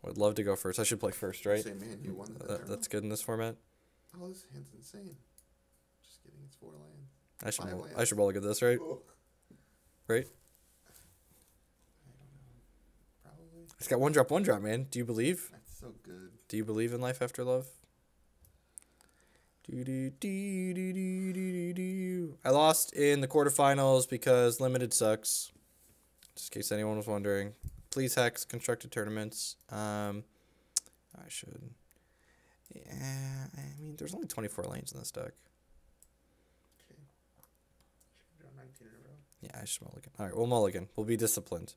Would love to go first. I should play first, right? Say, man, you won That's good in this format. Oh, this hand's insane. Just kidding. It's 4 lands. I should roll look at this, right? Ugh. Right? I don't know. Probably. It's got one drop, man. Do you believe? That's so good. Do you believe in life after love? I lost in the quarterfinals because limited sucks. Just in case anyone was wondering. Please Hex constructed tournaments. I should. Yeah, I mean, there's only 24 lanes in this deck. Okay. Should draw 19 in a row. Yeah, I should mulligan. All right, we'll mulligan. We'll be disciplined.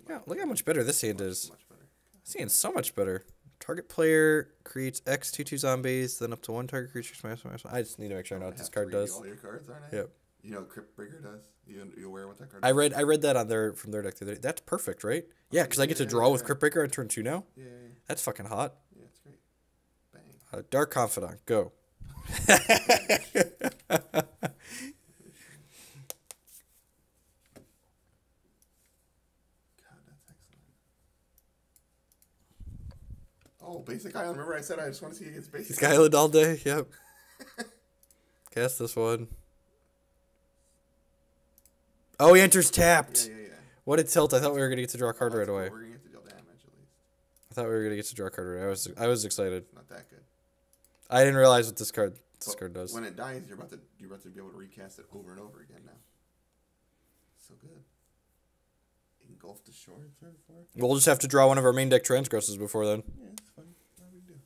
Yeah, look how much better this hand is. Much better. This hand's so much better. Target player creates X 2/2 zombies, then up to 1 target creature smash. I just need to make sure I know what this card does. All your cards, aren't I? Yep. You know what Crypt Breaker does? You aware what that card I does? read that on from their deck the other day. That's perfect, right? Yeah, because I get to draw with Crypt Breaker on turn 2 now. Yeah. That's fucking hot. Yeah, it's great. Bang. Dark Confidant, go. God, that's excellent. Oh, Basic Island. Remember I said I just want to see against Basic Sky Island all day, yep. Cast this one. Oh, he enters tapped. Yeah. What a tilt. I thought we were going to get to draw a card right away. We're going to get to deal damage at least. I thought we were going to get to draw a card right away. I was excited. Not that good. I didn't realize what this card does. When it dies, you're about to be able to recast it over and over again now. So good. Engulf the shore, turn 4. We'll just have to draw one of our main deck transgressors before then. Yeah, it's fine. No big deal.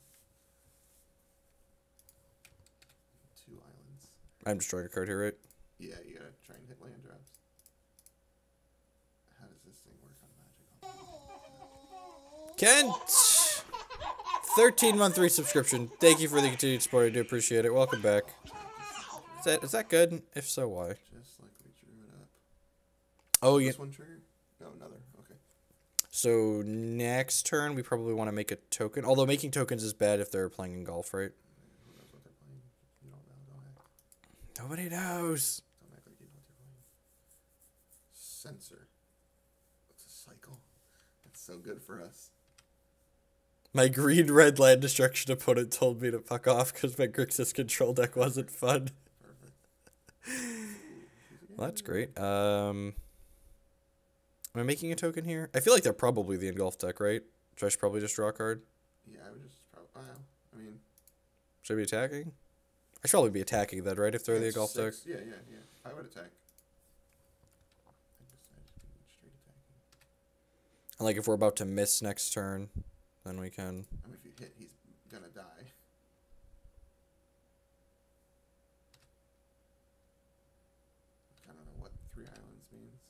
2 islands. I'm just drawing a card here, right? Yeah, you gotta try and hit land drops. How does this thing work on Magic? Kent! 13-month resubscription. Thank you for the continued support. I do appreciate it. Welcome back. Is that good? If so, why? Just like we drew it up. Oh, yeah. This one triggered? No, another. Okay. So next turn, we probably want to make a token. Although making tokens is bad if they're playing in golf, right? Who knows what they're playing? You don't know. Don't act. Nobody knows. Don't act like you know what they're playing. Censor. It's a cycle. That's so good for us. My green-red land destruction opponent told me to fuck off because my Grixis control deck wasn't fun. Perfect. Well, that's great. Am I making a token here? I feel like they're probably the engulf deck, right? So I should probably just draw a card. Yeah, I would just probably. Well, I mean. Should I be attacking? I should probably be attacking then, right? If they're the it's engulf deck. 6. Yeah. I would attack. I decided to be straight attacking. And like if we're about to miss next turn, then we can. I mean, if you hit, he's gonna die. I don't know what 3 islands means.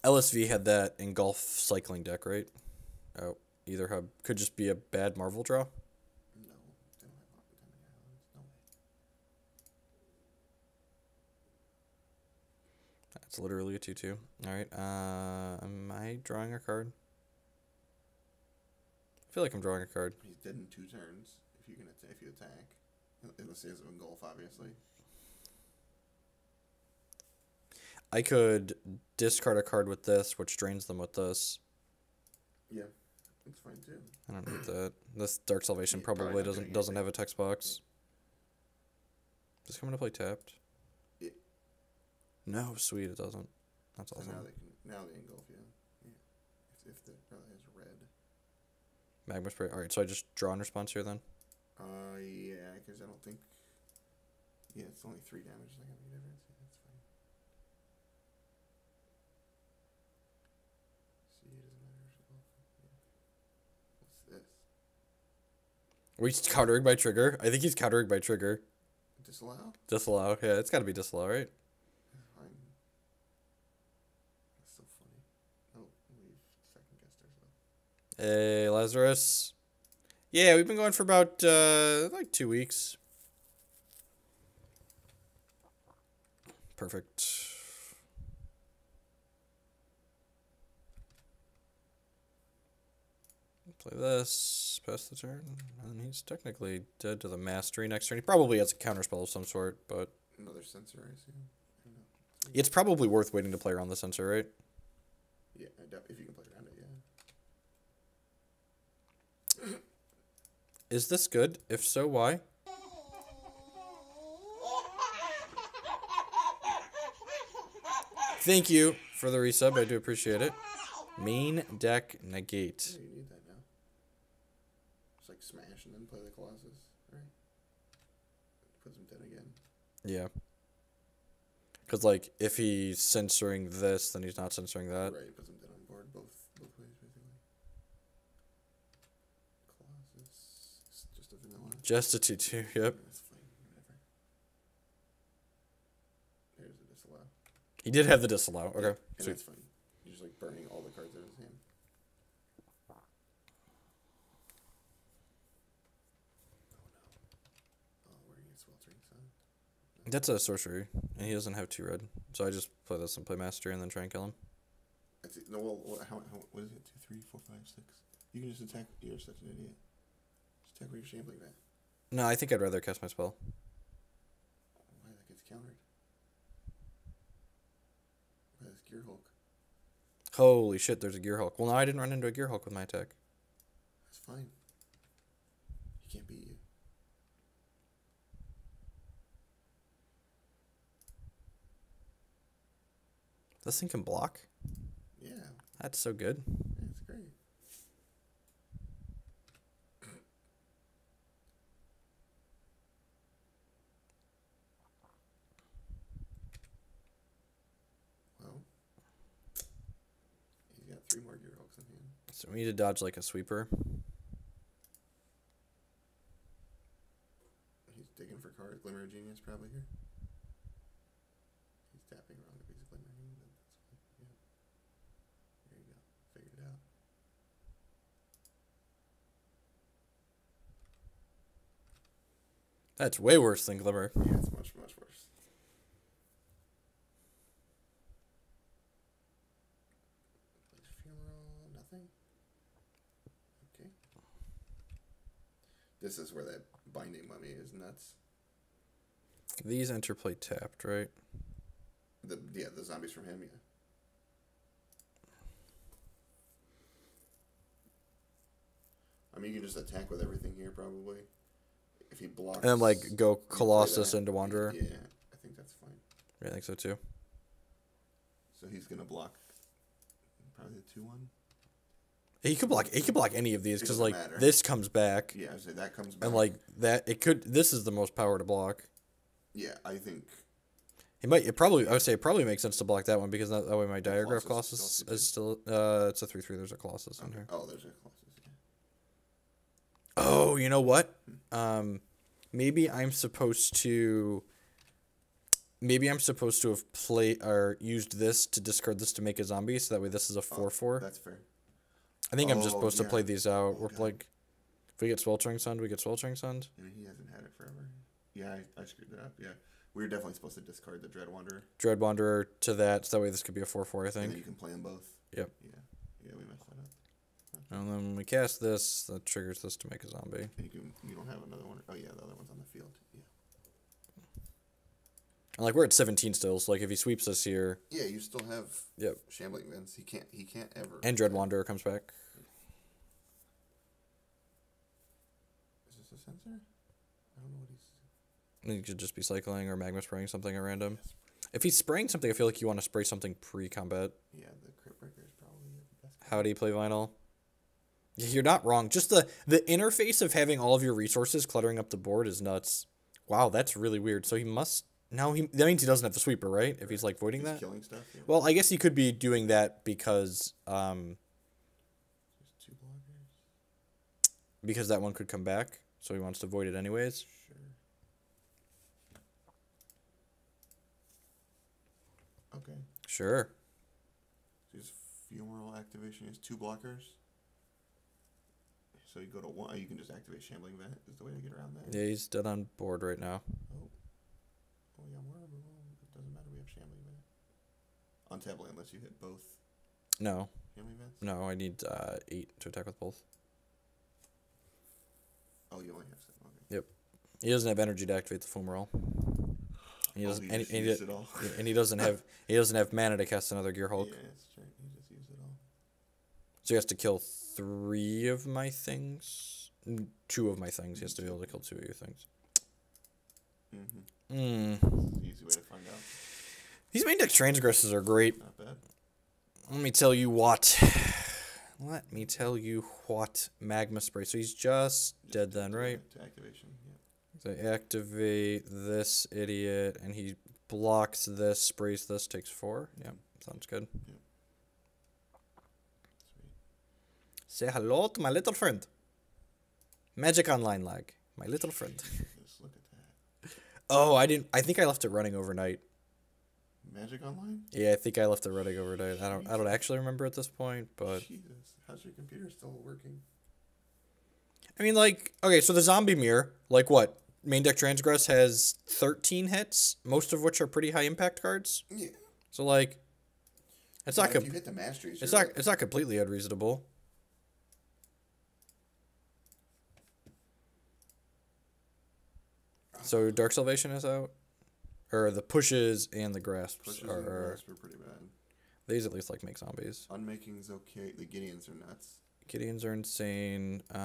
LSV had that engulf cycling deck, right? Oh, either hub could just be a bad Marvel draw. No, they don't have that many islands. No way. That's literally a 2/2. All right. Am I drawing a card? I feel like I'm drawing a card. He's dead in 2 turns if you attack. Unless he has an engulf, obviously. I could discard a card with this, which drains them with this. Yeah, that's fine too. I don't need that. This Dark Salvation Yeah, probably probably not gonna doesn't get have a text box. Does it come into play tapped? Yeah. No, sweet, it doesn't. That's So awesome. now they engulf, yeah. If the probably has red. Magma Spray. Alright, so I just draw in response here then? Yeah, because I don't think. Yeah, it's only 3 damage. It's not gonna make a difference. Yeah, that's fine. See, it doesn't matter. Yeah. What's this? Are we countering by trigger? I think he's countering by trigger. Disallow? Disallow. Yeah, it's gotta be disallow, right? Fine. That's so funny. Oh, we've second guessed ourselves. Hey, Lazarus. Yeah, we've been going for about, like 2 weeks. Perfect. Play this, pass the turn, and he's technically dead to the mastery next turn. He probably has a counterspell of some sort, but Another sensor, I assume. I don't know. it's probably worth waiting to play around the sensor, right? if you can play around it, yeah. Is this good? If so, why? Thank you for the resub. I do appreciate it. Main deck negate. Yeah, you need that now. Just like smash and then play the Colossus, right? Puts him dead again. Yeah. Because, like, if he's censoring this, then he's not censoring that. Right, puts him dead on board both ways, basically. Colossus, it's just a vanilla. Just a 2-2, yep. That's fine, whatever. There's a disallow. He did have the disallow. Okay, And sweet. that's fine. You're just like burning all the cards out of his hand. Oh, we're gonna get Sweltering Sun. That's a sorcery, and he doesn't have 2 red. So I just play this and play Mastery and then try and kill him. That's it. No, well, what is it? 2, 3, 4, 5, 6. You can just attack. You're such an idiot. Just attack with your Shambling Vat. No, I think I'd rather cast my spell. Why that gets countered? By this Gear Hulk. Holy shit, there's a Gear Hulk. Well, no, I didn't run into a Gear Hulk with my attack. That's fine. He can't beat you. This thing can block? Yeah, That's so good. it's great. Well, he's got 3 more Gear Hulks in hand. So we need to dodge like a sweeper. He's digging for cards. Glimmer of Genius probably here. He's tapping wrong if he's glimmering, but that's fine. Yeah. There you go. Figured it out. That's way worse than Glimmer. Yeah, it's much, much worse. Funeral, nothing. Okay. This is where that Binding Mummy is nuts. These interplay tapped, right? The zombies from him, yeah. I mean, you can just attack with everything here, probably. If he blocks... And then, like, go you play Colossus that. into Wanderer. Yeah, I think that's fine. Yeah, I think so too. So he's going to block probably the 2-1. He could block any of these It because, doesn't like, matter. this comes back. Yeah, so that comes back. And, like, this is the most power to block. Yeah, I think... I would say it probably makes sense to block that one because that way my Diagraph Colossus Colossus is still, it's a 3/3, there's a Colossus in here. Oh, there's a Colossus, yeah. Oh, you know what? Maybe I'm supposed to have played or used this to discard this to make a zombie, so that way this is a 4/4. That's fair. I think I'm just Oh, supposed to yeah. play these out. We're God. like, if we get Sweltering Sun, we get Sweltering Sun. I mean, he hasn't had it forever. Yeah, I screwed that up, yeah. We were definitely supposed to discard the Dread Wanderer. Dread Wanderer to that, so that way this could be a 4/4, I And then you think. can play them both. Yep. Yeah, we messed that up. And then when we cast this, that triggers this to make a zombie. And you don't have another one. Oh, yeah, the other one's on the field. Yeah. And like we're at 17 still, so like if he sweeps us here, Yeah, you still have yep. Shambling Vince. He can't ever. And Dread Wanderer comes back. Is this a sensor? I don't know what he's... And he could just be cycling or magma spraying something at random. If he's spraying something, I feel like you want to spray something pre-combat. Yeah, the Crypt Breaker is probably the best. How do you play Vinyl? Yeah, you're not wrong. Just the interface of having all of your resources cluttering up the board is nuts. Wow, that's really weird. So he must... That means he doesn't have the sweeper, right? If he's like voiding He's that? killing stuff. Yeah. Well, I guess he could be doing that because There's 2 blockers. because that one could come back. So he wants to void it anyways. Sure. Okay. Sure. So his Funeral activation is 2 blockers. So you go to 1. You can just activate Shambling Vent. Is the way to get around that. Yeah, he's dead on board right now. Oh. Oh, we got more removal. It doesn't matter. We have Shambling Vent. Untable unless you hit both No. Shambling Vents. No, I need 8 to attack with both. Oh, you only have 7. Okay. Yep. He doesn't have energy to activate the Fumarole. He Oh, doesn't. he And, just used it all. and he doesn't have. He doesn't have mana to cast another Gear Hulk. Yeah, that's right. He just used it all. So he has to kill 3 of my things. 2 of my things. He has to be able to kill 2 of your things. This is an easy way to find out. These main deck transgressors are great. Not bad. Let me tell you what. Magma spray. So he's just dead then, right? To activation, yeah. So activate this idiot, and he blocks this, sprays this, takes 4. Yeah, sounds good. Yep. Say hello to my little friend. Magic Online lag. My little friend. Just look at that. Oh, I think I left it running overnight. Magic Online? Yeah, I think I left it running overnight. I don't actually remember at this point, but Jesus, how's your computer still working? I mean, like, okay, so the zombie mirror, like what? Main deck transgress has 13 hits, most of which are pretty high impact cards. Yeah. So like, it's not if you hit the masteries, it's not completely unreasonable. So Dark Salvation is out, or the pushes and the grasps Pushes and are grasps were pretty bad. these at least like make zombies. Unmaking's okay. The Gideons are nuts. Gideons are insane. The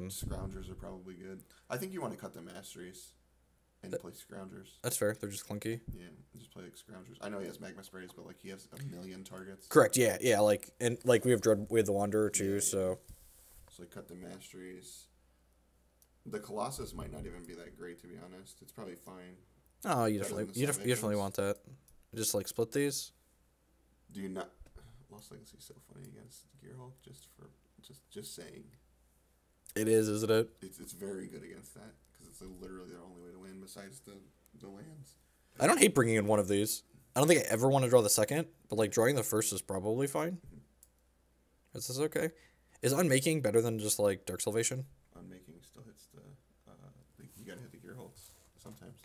Scroungers are probably good. I think you want to cut the masteries and play Scroungers. That's fair. They're just clunky. Yeah, just play like Scroungers. I know he has Magma Sprays, but like he has a million targets. Correct. Yeah. Yeah. Like and like we have the Wanderer too. Yeah, So. So cut the masteries. The Colossus might not even be that great, to be honest. It's probably fine. Oh, you Better than definitely the you definitely Salvations. want that. Just like split these. Do you not? Lost Legacy is so funny against Gearhulk. Just saying. It is, isn't it? It's very good against that because it's literally their only way to win besides the lands. I don't hate bringing in one of these. I don't think I ever want to draw the second, but like drawing the first is probably fine. Is this okay? Is Unmaking better than just like Dark Salvation? Unmaking still hits you gotta hit the Gearhulks sometimes.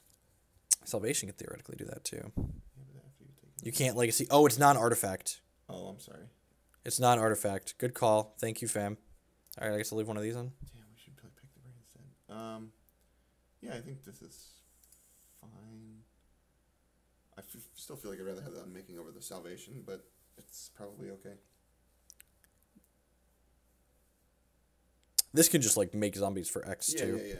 Salvation can theoretically do that too. Yeah, but after you take. You can't legacy. Oh, it's non-artifact. Oh, I'm sorry. It's non-artifact. Good call. Thank you, fam. All right, I guess I'll leave one of these in. Damn, we should probably pick the brain instead. Yeah, I think this is fine. I still feel like I'd rather have the Unmaking over the Salvation, but it's probably okay. This can just like make zombies for X too. Yeah.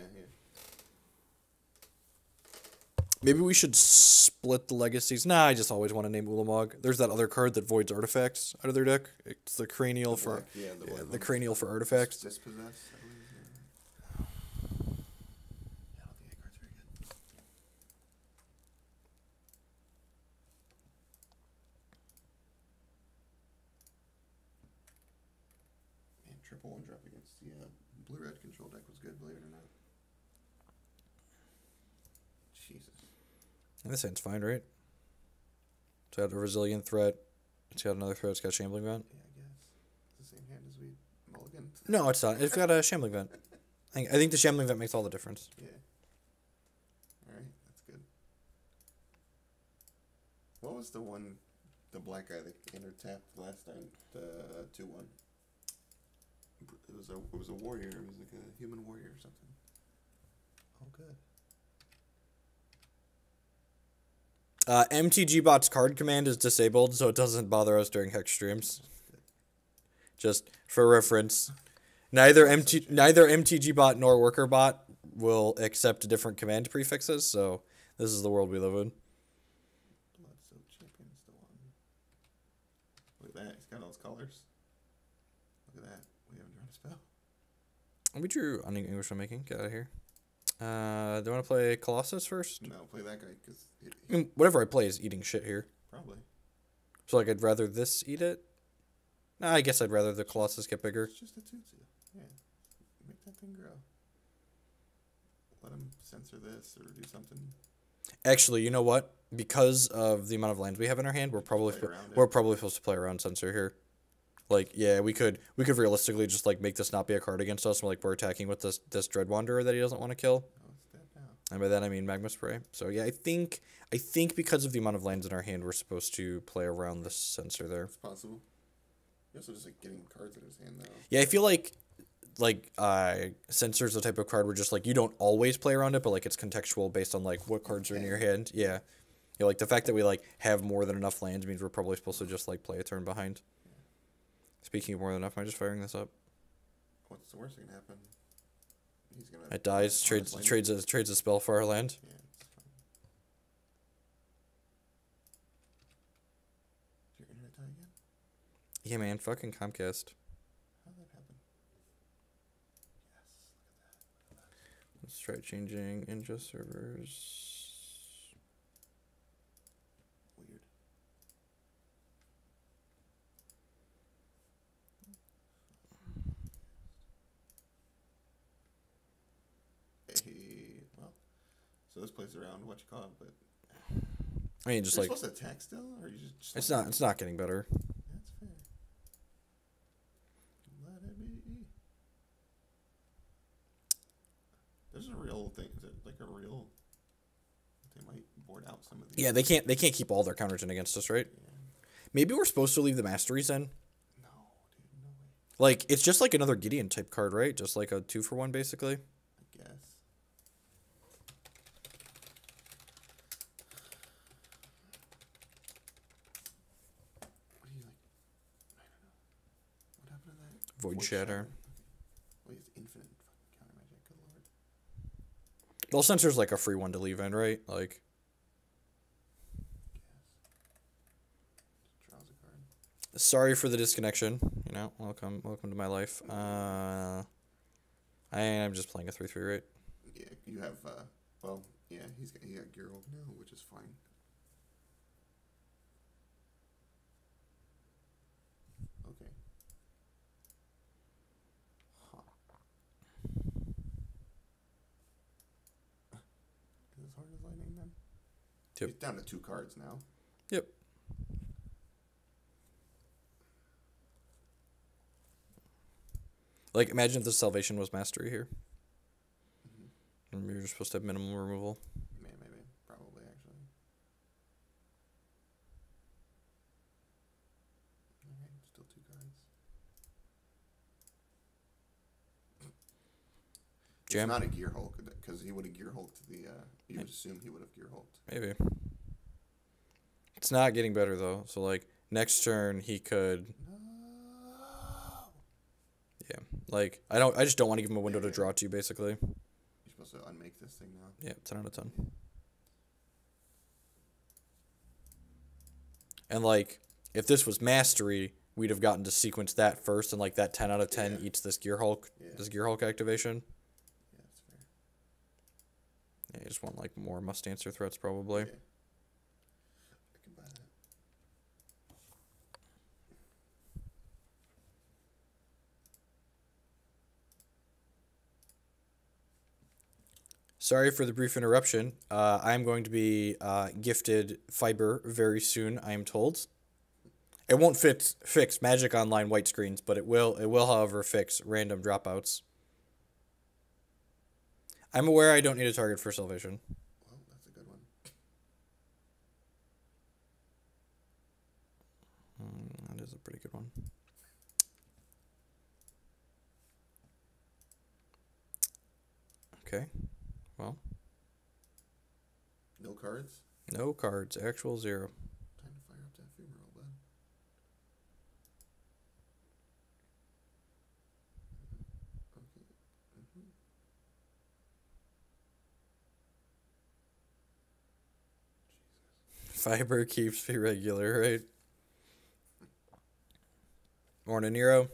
Maybe we should split the legacies. Nah, I just always want to name Ulamog. There's that other card that voids artifacts out of their deck. It's the cranial for the cranial for artifacts. Dispossess, I believe. Yeah. I don't think that card's very good. Man, triple 1-drop against the blue-red control deck was good, believe it or not. Jesus. This hand's fine, right? It's got a resilient threat. It's got another threat. It's got Shambling Vent. Yeah, I guess. It's the same hand as we mulliganed. No, it's not. It's got a Shambling Vent. I think the Shambling Vent makes all the difference. Yeah. Alright, that's good. What was the black guy that counter-tapped last time? The 2-1. It was a warrior. It was like a human warrior or something. Oh, good. MTG Bot's card command is disabled, so it doesn't bother us during Hex streams. Just for reference, neither MTG Bot nor Worker Bot will accept different command prefixes, so this is the world we live in. Bloodsoul Champion is the one. Look at that. He's got all his colors. Look at that. We haven't drawn a spell. We drew English Making. Get out of here. Do you want to play Colossus first? No, play that guy because I mean, whatever I play is eating shit here. probably. So like I'd rather this eat it. Nah, I guess I'd rather the Colossus get bigger. It's just a Tutsu. Yeah. Make that thing grow. Let him censor this or do something. Actually, you know what? Because of the amount of lands we have in our hand, we're probably supposed to play around censor here. Like, yeah, we could realistically just like make this not be a card against us. Like we're attacking with this Dread Wanderer that he doesn't want to kill. Oh, it's dead now. And by that I mean Magma Spray. So yeah, I think because of the amount of lands in our hand, we're supposed to play around the censor there. It's possible. You're also just like getting cards in his hand though. Yeah, I feel like censor's the type of card where just like you don't always play around it, but like it's contextual based on like what cards are in your hand. Yeah. Yeah, like the fact that we like have more than enough lands means we're probably supposed to just like play a turn behind. Speaking of more than enough, am I just firing this up? What's the worst that can happen? He's gonna. It dies, trades a spell for our land. Yeah, it's fine. Did your internet die again? Yeah, man, fucking Comcast. How'd that happen? Yes, look at that. Let's try changing Inja servers. Weird. Hey, well, so this plays around what you call it, but I mean, just you're like supposed to attack still, or you just it's not getting better. That's fair. Let it be. There's a real thing. Is it like a real? They might board out some of these. Yeah, they can't keep all their counters in against us, right? Yeah. Maybe we're supposed to leave the masteries in. No, dude, no way. Like it's just like another Gideon type card, right? Just like a 2-for-1 basically. I guess. What do you like? I don't know. What happened to that? Void Shatter. Wait, it's infinite fucking counter magic. Good lord. Well, Censor's like a free one to leave in, right? Like, Guess. Draws a card. sorry for the disconnection. You know, welcome to my life. I am just playing a 3/3, right? Yeah, you have. Well, yeah, he got Geralt now, which is fine. Okay. Huh. Is this hard as lightning then? Yep. He's down to 2 cards now. Yep. Like, imagine if the Salvation was Mastery here. And you're supposed to have minimum removal. Maybe, probably actually. Alright, still 2 cards. Jam. It's not a Gear Hulk, because he would have Gear Hulked the, you would assume he would have Gear Hulked. Maybe. It's not getting better, though. So, like, next turn, he could... No! Yeah. Like, I just don't want to give him a window to draw to, basically. You're supposed to unmake this thing now. Yeah, 10 out of 10. And, like, if this was Mastery, we'd have gotten to sequence that first, and, like, that 10 out of 10 eats this Gear Hulk, this Gear Hulk activation. Yeah, that's fair. Yeah, you just want, like, more must-answer threats, probably. Yeah. I can buy that. Sorry for the brief interruption. I'm going to be gifted fiber very soon, I am told. It won't fix Magic Online white screens, but it will, however, fix random dropouts. I'm aware I don't need a target for Salvation. Well, that's a good one. That is a pretty good one. Okay. Well. No cards? No cards. Actual 0. Time to fire up that funeral, bud. Okay. Jesus. Fiber keeps me regular, right? Morning, Nero.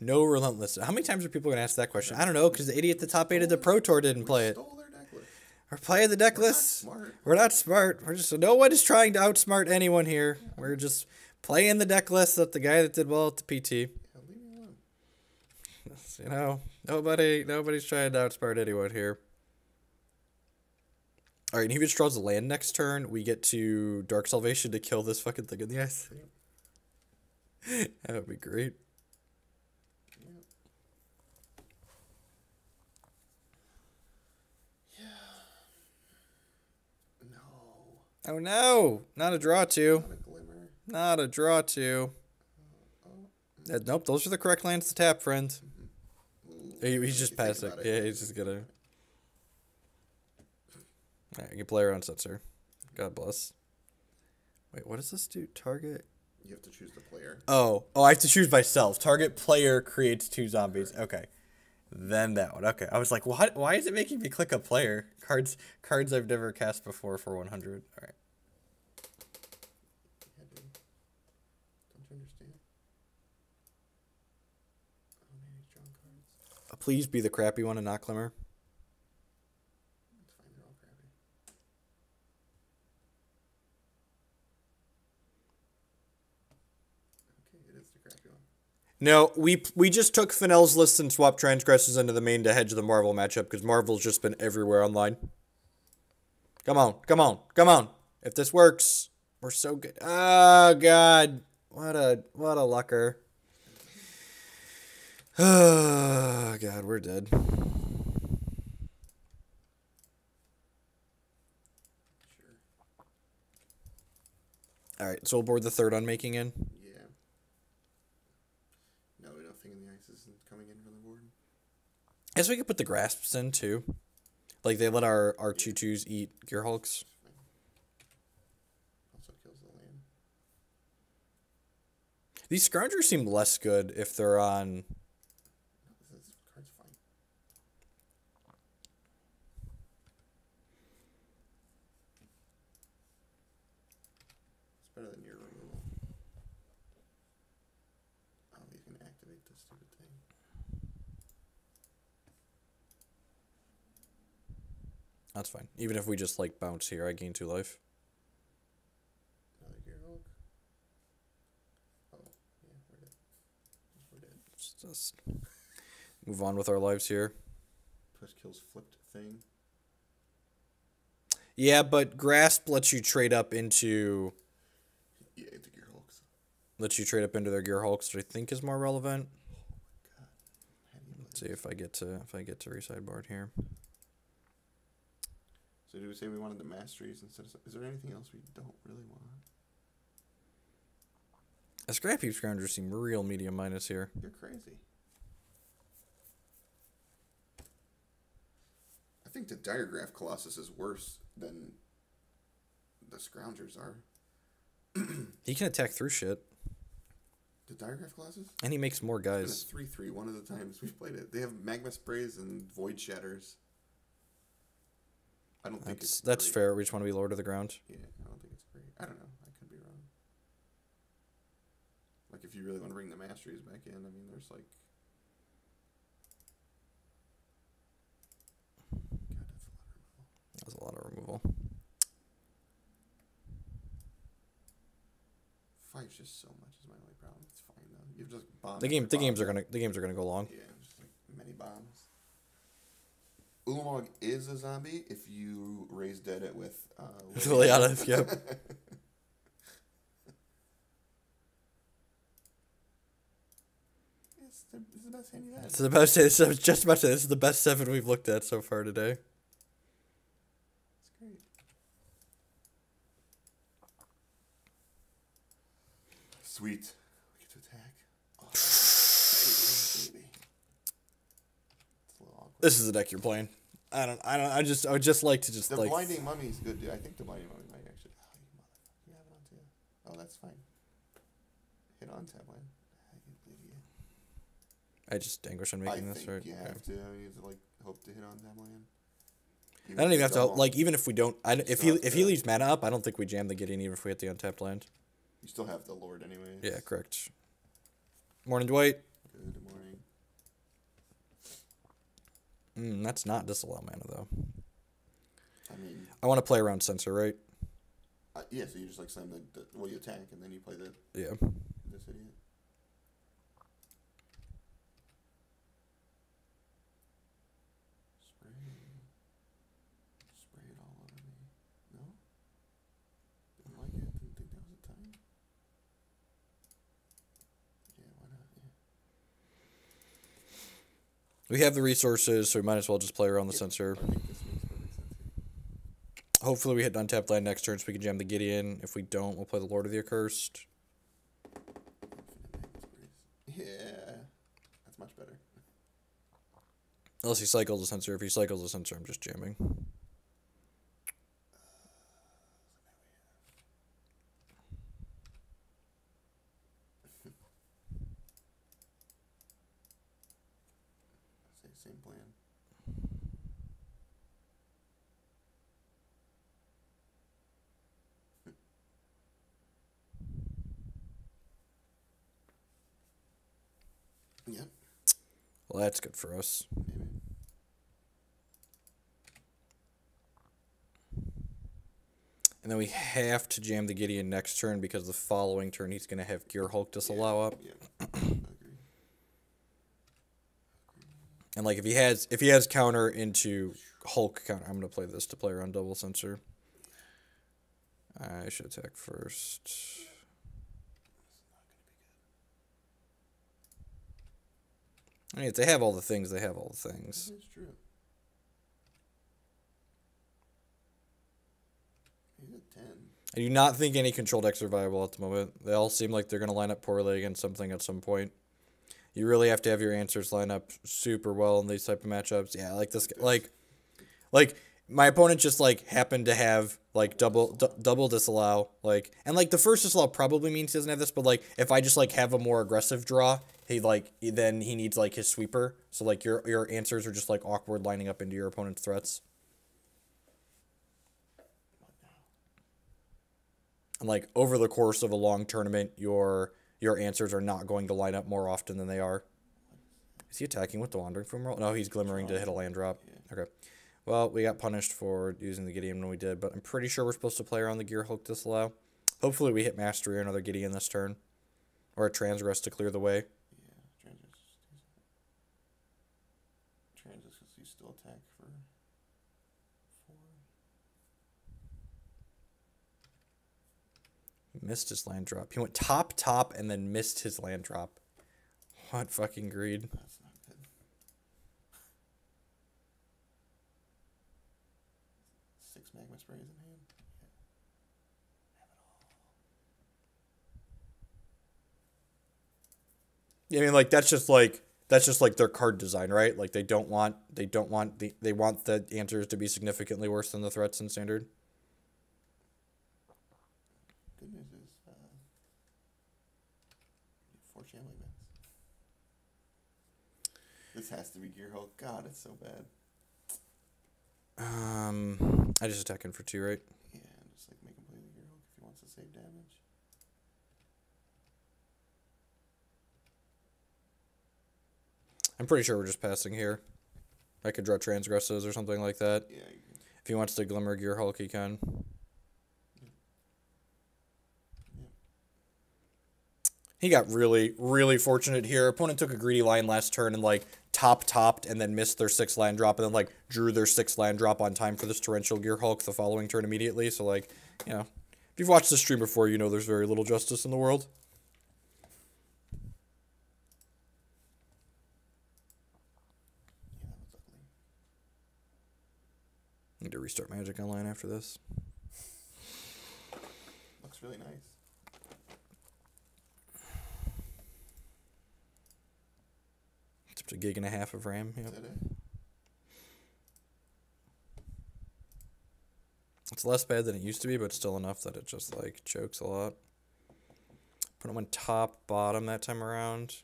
No Relentless. How many times are people going to ask that question? I don't know, because the idiot at the top 8 of the Pro Tour didn't play it. Stole their deck list. We're playing the deck We're not list. smart. We're not smart. We're just, no one is trying to outsmart anyone here. We're just playing the deck list that the guy that did well at the PT. Yeah, leave me alone. You know, nobody's trying to outsmart anyone here. All right, and he just draws a land next turn. We get to Dark Salvation to kill this fucking thing in the ice. That would be great. Oh no! Not a draw two. Not a glimmer. Not a draw two. Nope, those are the correct lands to tap, friend. He's just passing. Yeah, he's just gonna. Alright, you can play around sensor. God bless. Wait, what does this do? Target. You have to choose the player. Oh, I have to choose myself. Target player creates 2 zombies. Okay. Then that one. Okay. I was like, what? Why is it making me click a player? Cards I've never cast before for 100. All right. Yeah, dude. Don't you understand? Oh man, he's drawing cards. Please be the crappy one and not Glimmer. It's fine, they're all crappy. Okay, it is the crappy one. No, we just took Fennell's list and swapped Transgressors into the main to hedge the Marvel matchup because Marvel's just been everywhere online. Come on, come on, come on. If this works, we're so good. Oh God, what a lucker. Oh God, we're dead. Sure. All right, so we'll board the 3rd on making in. Yeah. No, nothing in the ice isn't coming in from the board. I guess we could put the Grasps in too. Like they let our 2/2s eat Gear Hulks. Also kills the land. These Scroungers seem less good if they're on. No, this card's fine. It's better than your removal. Oh, you can activate this stupid thing. That's fine. Even if we just like bounce here, I gain 2 life. Another Gear Hulk. Oh, yeah, we're dead. We're dead. Let's just move on with our lives here. Push kills flipped thing. Yeah, but Grasp lets you trade up into Yeah, the Gear Hulks. their Gear Hulks, which I think is more relevant. God. How do you play Let's see if I get to resideboard here. So do we say we wanted the masteries instead of... Is there anything else we don't really want? A Scrap Heap Scrounger seem real medium minus here. You're crazy. I think the Diregraph Colossus is worse than the Scroungers are. He can attack through shit, The Diregraph Colossus? and he makes more guys. It's been a 3/3 one of the times we've played it. They have Magma Sprays and Void Shatters. I don't think it's That's great. fair. We just want to be Lord of the Ground. Yeah, I don't think it's great. I don't know. I could be wrong. Like, if you really want to bring the masteries back in, I mean, there's like... God, That's a lot of removal. 5's just so much is my only problem. It's fine though. You've just bombed. The games are gonna go long. Yeah, just like many bombs. Ulamog is a zombie if you raise dead it with Liliana, yep. It's the best hand you had. It's the best. I was just about to say this is the best 7 we've looked at so far today. It's great. Sweet. We get to attack. Oh, baby. It's a little awkward. This is the deck you're playing. I would just like to just The like. Blinding Mummy is good, dude. I think the Blinding Mummy might actually. Oh, you motherfucker. You have it on too. Oh, that's fine. Hit on tab line. You idiot. I just anguish on making I this think right. you Okay. have to. You have to like hope to hit on tab line. I don't even have to Double. like even if we don't. If still he have if he to- leaves mana up, I don't think we jam the Gideon even if we hit the untapped land. You still have the Lord anyway. Yeah, correct. Morning, Dwight. Good morning. That's not disallow mana though. I mean, I want to play around sensor, right? yeah. So you just like slam well, you attack and then you play Yeah. this idiot. Spray it all over me. No. Didn't like it. Didn't think that was a time. Yeah, why not? Yeah. We have the resources, so we might as well just play around the Yeah, sensor. I think this makes perfect sense here. Hopefully we hit untapped land next turn so we can jam the Gideon. If we don't, we'll play the Lord of the Accursed. Infinite Magma Sprays. Yeah, that's much better. Unless he cycles a sensor. If he cycles a sensor, I'm just jamming. Same plan. Yep. Well, that's good for us. Maybe. And then we have to jam the Gideon next turn because the following turn he's going to have Gear Hulk disallow up. Yeah. Agree. And like if he has counter into Hulk counter, I'm going to play this to play around double sensor. I should attack first. I mean, if they have all the things, they have all the things. That's true. He's a 10. I do not think any control decks are viable at the moment. They all seem like they're going to line up poorly against something at some point. You really have to have your answers line up super well in these type of matchups. Yeah, like this, like my opponent just like happened to have like double disallow, like, and like the first disallow probably means he doesn't have this, but like if I just like have a more aggressive draw, then he needs like his sweeper. So like your answers are just like awkward lining up into your opponent's threats. And like over the course of a long tournament, your answers are not going to line up more often than they are. Is he attacking with the Wandering Fumarole? No, he's glimmering to hit a land drop. Yeah. Okay. Well, we got punished for using the Gideon when we did, but I'm pretty sure we're supposed to play around the Gear Hulk disallow. Hopefully we hit Mastery or another Gideon this turn. Or a Transgress to clear the way. Yeah, Transgress because you still attack for 4. Missed his land drop. He went top, and then missed his land drop. What fucking greed. That's not good. 6 Magma Sprays in hand. Yeah, I mean, like that's just like their card design, right? Like they want the answers to be significantly worse than the threats in standard. Good news is 4 Shambling Vents. This has to be Gear Hulk. God, it's so bad. I just attack him for 2, right? Yeah, just like make him play the Gear Hulk if he wants to save damage. I'm pretty sure we're just passing here. I could draw Transgresses or something like that. Yeah, you can. If he wants to Glimmer Gear Hulk, he can. He got really, really fortunate here. Opponent took a greedy line last turn and like topped and then missed their 6th land drop and then like drew their 6th land drop on time for this Torrential Gear Hulk the following turn immediately. So like, you know, if you've watched this stream before, you know there's very little justice in the world. Yeah, that was ugly. Need to restart Magic Online after this. Looks really nice. It's up to 1.5 gigs of RAM. Yep. Is that it? It's less bad than it used to be, but still enough that it just like chokes a lot. Put it on top, bottom that time around.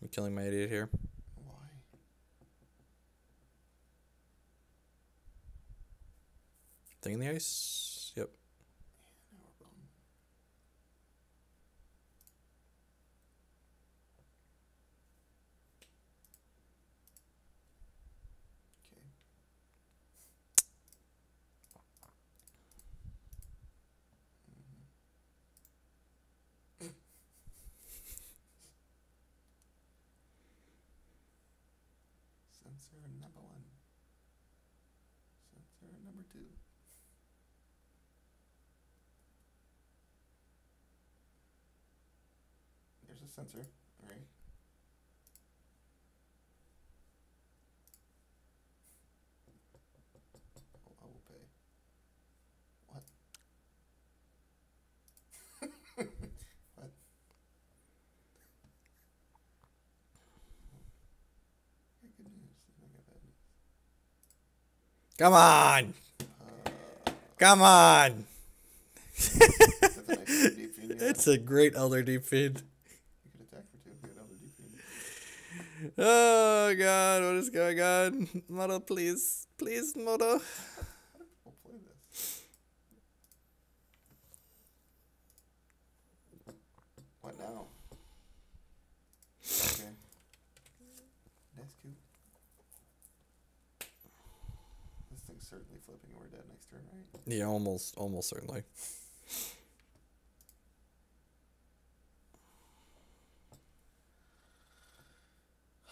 I'm killing my idiot here. Why? Thing in the ice. Yep. Now we're bummed. Okay. Sensor number 1. Sensor number 2. There's a sensor, alright. Oh, I will pay. What? Come on. Come on. That's a nice Elder Deep Fiend. Yeah. It's a great Elder Deep Fiend. You could attack for 2 if you had Elder Deep Fiend. Oh god, what is going on? Moto, please. Please, Moto. We'll play this. What now? Okay. That's cute. This thing's certainly flipping and we're dead next turn, right? Yeah, almost certainly.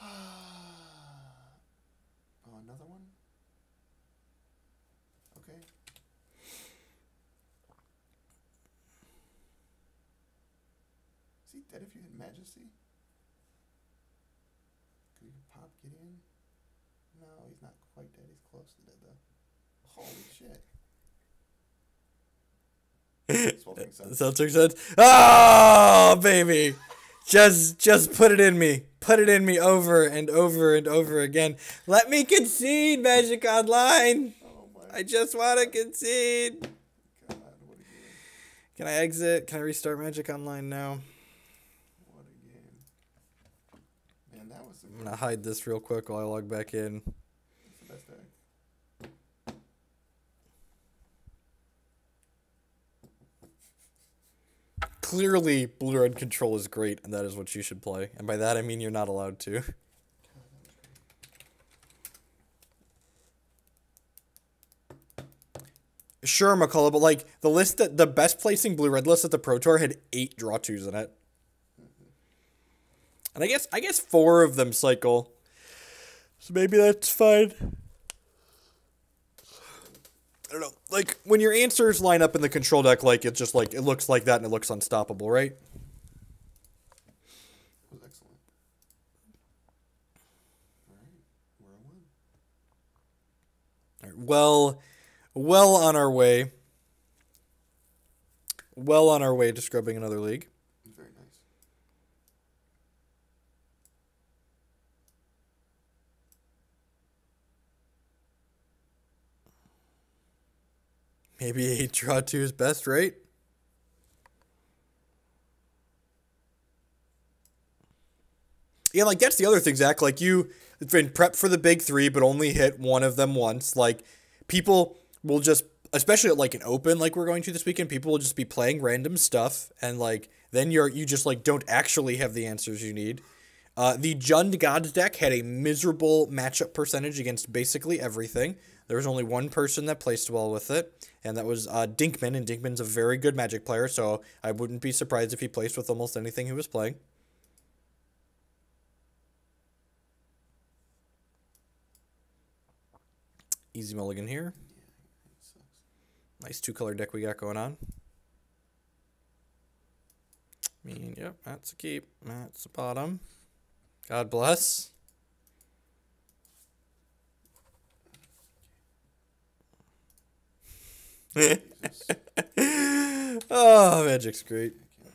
Oh, another one? Okay. Is he dead if you hit Majesty? Could you pop Gideon? No, he's not quite dead. He's close to dead, though. Holy shit. Sweltering Sun. Seltzer said, "Oh, baby. Just put it in me. Put it in me over and over and over again. Let me concede, Magic Online. Oh my I just want to concede. god, what a game. Can I exit? Can I restart Magic Online now? What a game. Man, that was I'm going to hide this real quick while I log back in. that's the best deck. Clearly, Blue Red Control is great, and that is what you should play. And by that, I mean you're not allowed to. Sure, McCullough, but like the list that the best placing Blue Red list at the Pro Tour had 8 draw 2s in it. And I guess 4 of them cycle. So maybe that's fine. I don't know. Like when your answers line up in the control deck, like it's just like it looks like that and it looks unstoppable, right? It was excellent. Alright, we're on 1. All right, well on our way. Well on our way to scrubbing another league. Very nice. Maybe 8 draw 2 is best, right? Yeah, like that's the other thing, Zach. Like you've been prepped for the big 3, but only hit one of them once. Like people will just, especially at like an open like we're going to this weekend, people will just be playing random stuff, and like then you just like don't actually have the answers you need. The Jund Gods deck had a miserable matchup percentage against basically everything. There was only one person that placed well with it, and that was Dinkman, and Dinkman's a very good Magic player, so I wouldn't be surprised if he placed with almost anything he was playing. Easy mulligan here. Yeah, it sucks. Nice 2-color deck we got going on. I mean, yep, that's a keep. That's the bottom. God bless. Jesus. Oh, Magic's great. I can't believe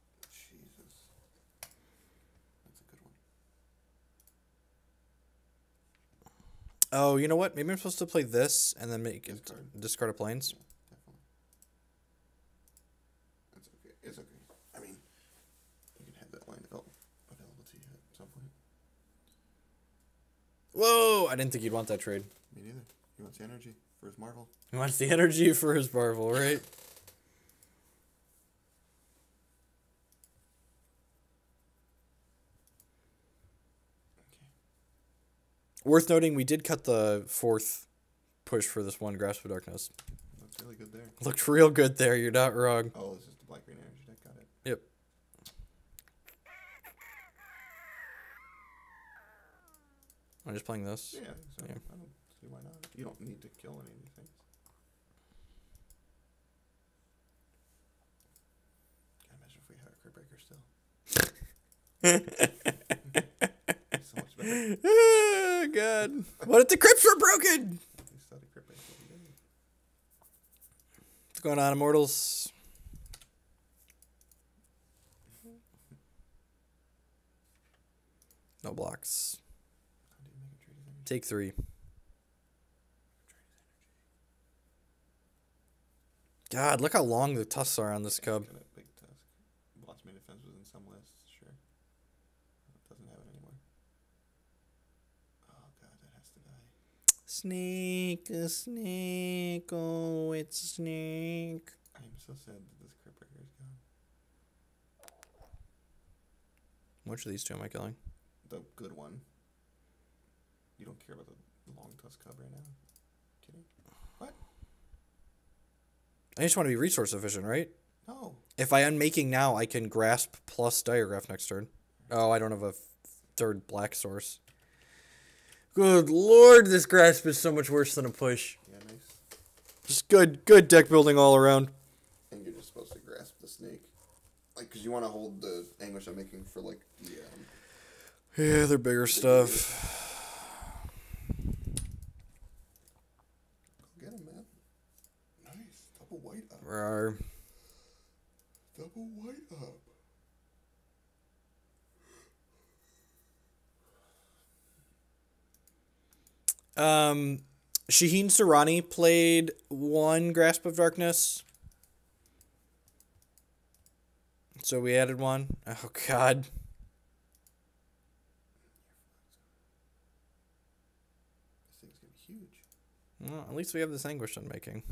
it. Jesus. That's a good one. Oh, you know what? Maybe I'm supposed to play this and then make it discard a planes. Yeah, definitely. That's okay. It's okay. I mean, you can have that line available to you at some point. Whoa! I didn't think you'd want that trade. Me neither. He wants the energy for his Marvel. He wants the energy for his Marvel, right? Worth noting, we did cut the 4th push for this one, Grasp of Darkness. Looks really good there. Looked real good there, you're not wrong. Oh, it's just the black green energy deck. Got it. Yep. I'm just playing this. Yeah, I think so. Yeah. I don't see why not. You don't need to kill any of these things. Can't imagine if we had a Crit Breaker still. So much better. Oh, God. What if the crypts were broken? At least that a Crit Breaker would be good. What's going on, Immortals? No blocks. Take 3. God, look how long the tusks are on this cub. Got a big tusk. Lots of defense was in some lists, sure. It doesn't have it anymore. Oh god, that has to die. Snake, a snake, oh, it's a snake. I am so sad that this Crypt Breaker is gone. Which of these two am I killing? The good one. You don't care about the long tusk cub right now? Kidding? What? I just want to be resource efficient, right? No. If I unmaking now, I can grasp plus diagraph next turn. Oh, I don't have a third black source. Good lord, this grasp is so much worse than a push. Yeah, nice. Just good deck building all around. And you're just supposed to grasp the snake. Like, because you want to hold the Anguish I'm making for, like, the, Yeah, they're bigger stuff. Go get him, man. Nice. Double white up. Rawr. Double white up. Shaheen Sarani played 1 Grasp of Darkness. So we added 1. Oh, God. This thing's going to be huge. Well, at least we have this Anguish unmaking.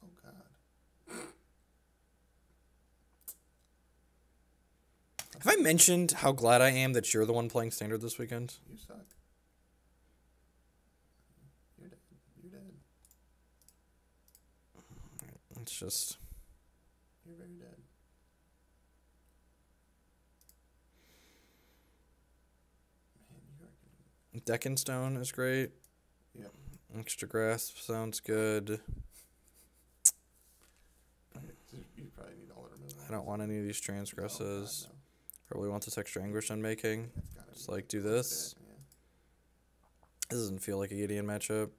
Oh, God. Have I mentioned how glad I am that you're the one playing Standard this weekend? You suck. You're dead. You're dead. It's just... You're very dead. Man, you are getting... Deckenstone is great. Yep. Extra Grasp sounds good. You probably need all the removal. I don't want any of these transgresses. Oh, God, no. Probably want this extra Anguish unmaking. That's gotta Just be like do close to this. it, yeah. This doesn't feel like a Gideon matchup.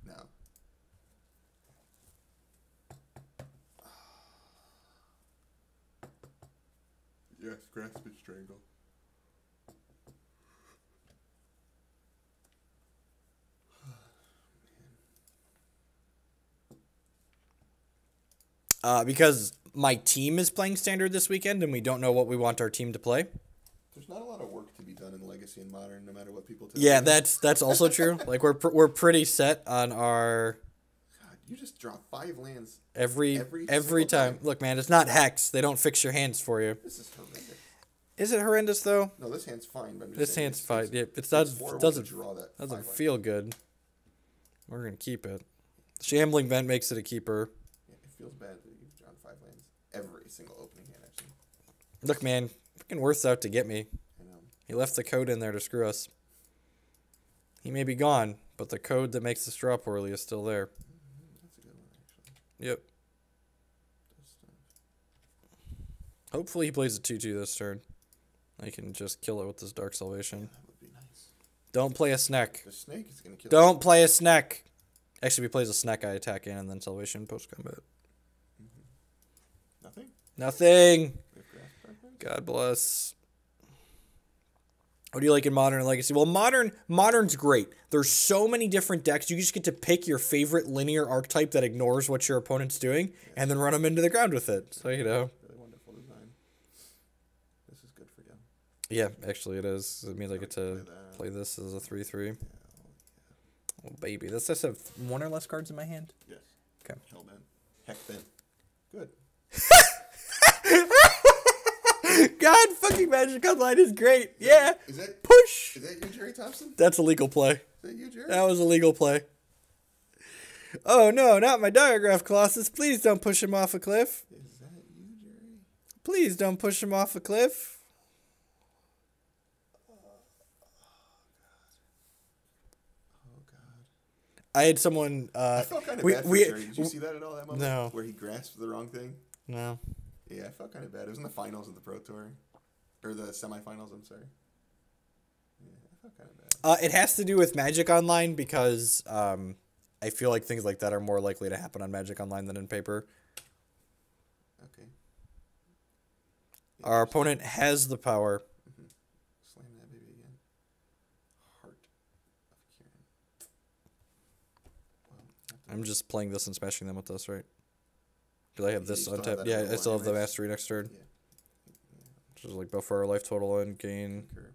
No. Yes, grasp and strangle. Because my team is playing Standard this weekend and we don't know what we want our team to play. There's not a lot of work to be done in Legacy and Modern, no matter what people tell Yeah, you. that's also true. Like we're pretty set on our God, you just draw 5 lands. every single time. time. Look, man, it's not Hex. They don't fix your hands for you. This is horrendous. Is it horrendous though? No, this hand's fine. But I'm just This saying hand's it's- fine. it's- Yeah, it's doesn't horrible doesn't to draw that doesn't 5 feel good. We're gonna keep it. Shambling Vent makes it a keeper. Yeah, it feels bad that you've drawn 5 lands every single opening hand. Actually, Look, man, freaking Worth's out to get me. I know. He left the code in there to screw us. He may be gone, but the code that makes us draw poorly is still there. That's a good one, actually. Yep. Hopefully he plays a 2/2 this turn. I can just kill it with this Dark Salvation. That would be nice. Don't play a Sneck. The snake is gonna kill. Don't play a Sneck. Actually, if he plays a Sneck, I attack in and then Salvation post combat. Nothing. Nothing. We have grasp preference? God bless. What do you like in Modern and Legacy? Well, Modern's great. There's so many different decks. You just get to pick your favorite linear archetype that ignores what your opponent's doing and then run them into the ground with it. So, you know. Really wonderful design. This is good for you. Yeah, actually it is. It means I get to that. play this as a 3/3. Yeah. Oh, baby. Does this have 1 or less cards in my hand? Yes. Okay. Hellbent. Heckbent. Good. God, fucking Magic Online is great. Yeah. Is that Push. Is that you, Jerry Thompson? That's a legal play. Is that you, Jerry? That was a legal play. Oh, no, not my Diagraph Colossus. Please don't push him off a cliff. Is that you, Jerry? Please don't push him off a cliff. Oh God. I had someone. I felt kind of we- bad for we- Jerry. Did you see that at all? That moment? No. Where he grasped the wrong thing. No. Yeah, I felt kind of bad. It was in the finals of the Pro Tour, or the semifinals. I'm sorry. Yeah, I felt kind of bad. It has to do with Magic Online because I feel like things like that are more likely to happen on Magic Online than in paper. Okay. Our opponent has the power. Slam that baby again. Heart of Kieran. Well, I'm just playing this and smashing them with this, right? Because I have You this still have untapped. that Yeah, I removal still have the anyways. mastery next turn. Yeah. Which is like buffer our life total and gain. Concur.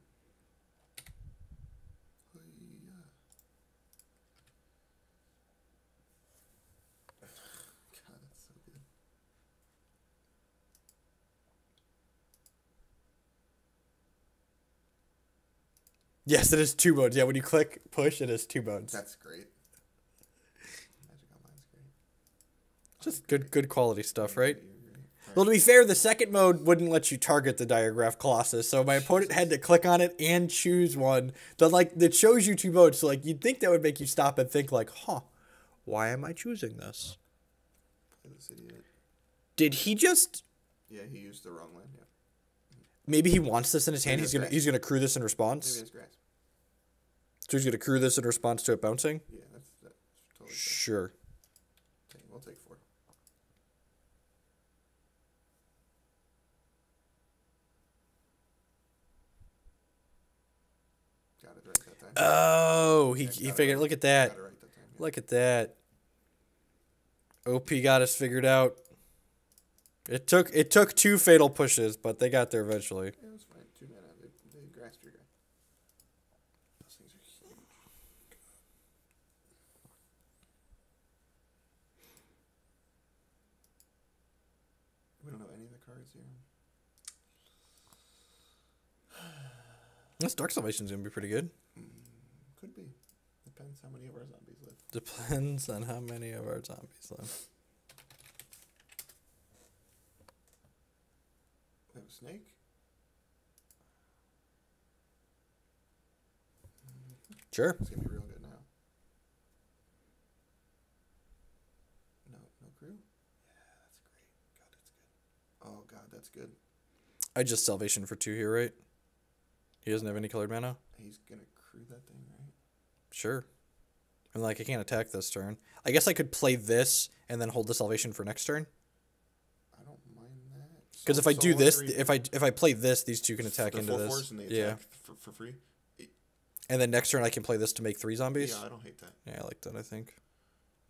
God, that's so good. Yes, it is 2 modes. Yeah, when you click push, it is 2 modes. That's great. Magic Online's great. Just good quality stuff, right? You're great. Well, to be fair, the second mode wouldn't let you target the Diagraph Colossus, so my opponent had to click on it and choose one that shows you 2 modes. So like you'd think that would make you stop and think like, huh, why am I choosing this? Play this idiot. Did he just? Yeah, he used the wrong land. Yeah. Maybe he wants this in his hand. Maybe He's gonna crew this in Maybe response. it's grass. So he's gonna crew this in response to it bouncing. Yeah, that's totally fair. Sure. Okay, we'll take 4. Got it right that time. Oh, he Yeah, got it figured. right. Look at that. Got it right that time. Yeah. Look at that. OP got us figured out. It took 2 fatal pushes, but they got there eventually. Yeah, it was fine. 2 mana. They grasped your guy. Those things are huge. We don't know any of the cards here. This Dark Salvation's gonna be pretty good. Could be. Depends how many of our zombies live. Depends on how many of our zombies live. We have a snake. Sure. It's gonna be real good now. No crew. Yeah, that's great. God, that's good. Oh God, that's good. I just Salvation for 2 here, right? He doesn't have any colored mana? He's gonna crew that thing, right? Sure. And like I can't attack this turn. I guess I could play this and then hold the Salvation for next turn. I don't mind that. Because if I do what this, are you- if I play this, these 2 can attack the into 4/4s this. and they Yeah. attack for free. And then next turn I can play this to make 3 zombies. Yeah, I don't hate that. Yeah, I like that, I think.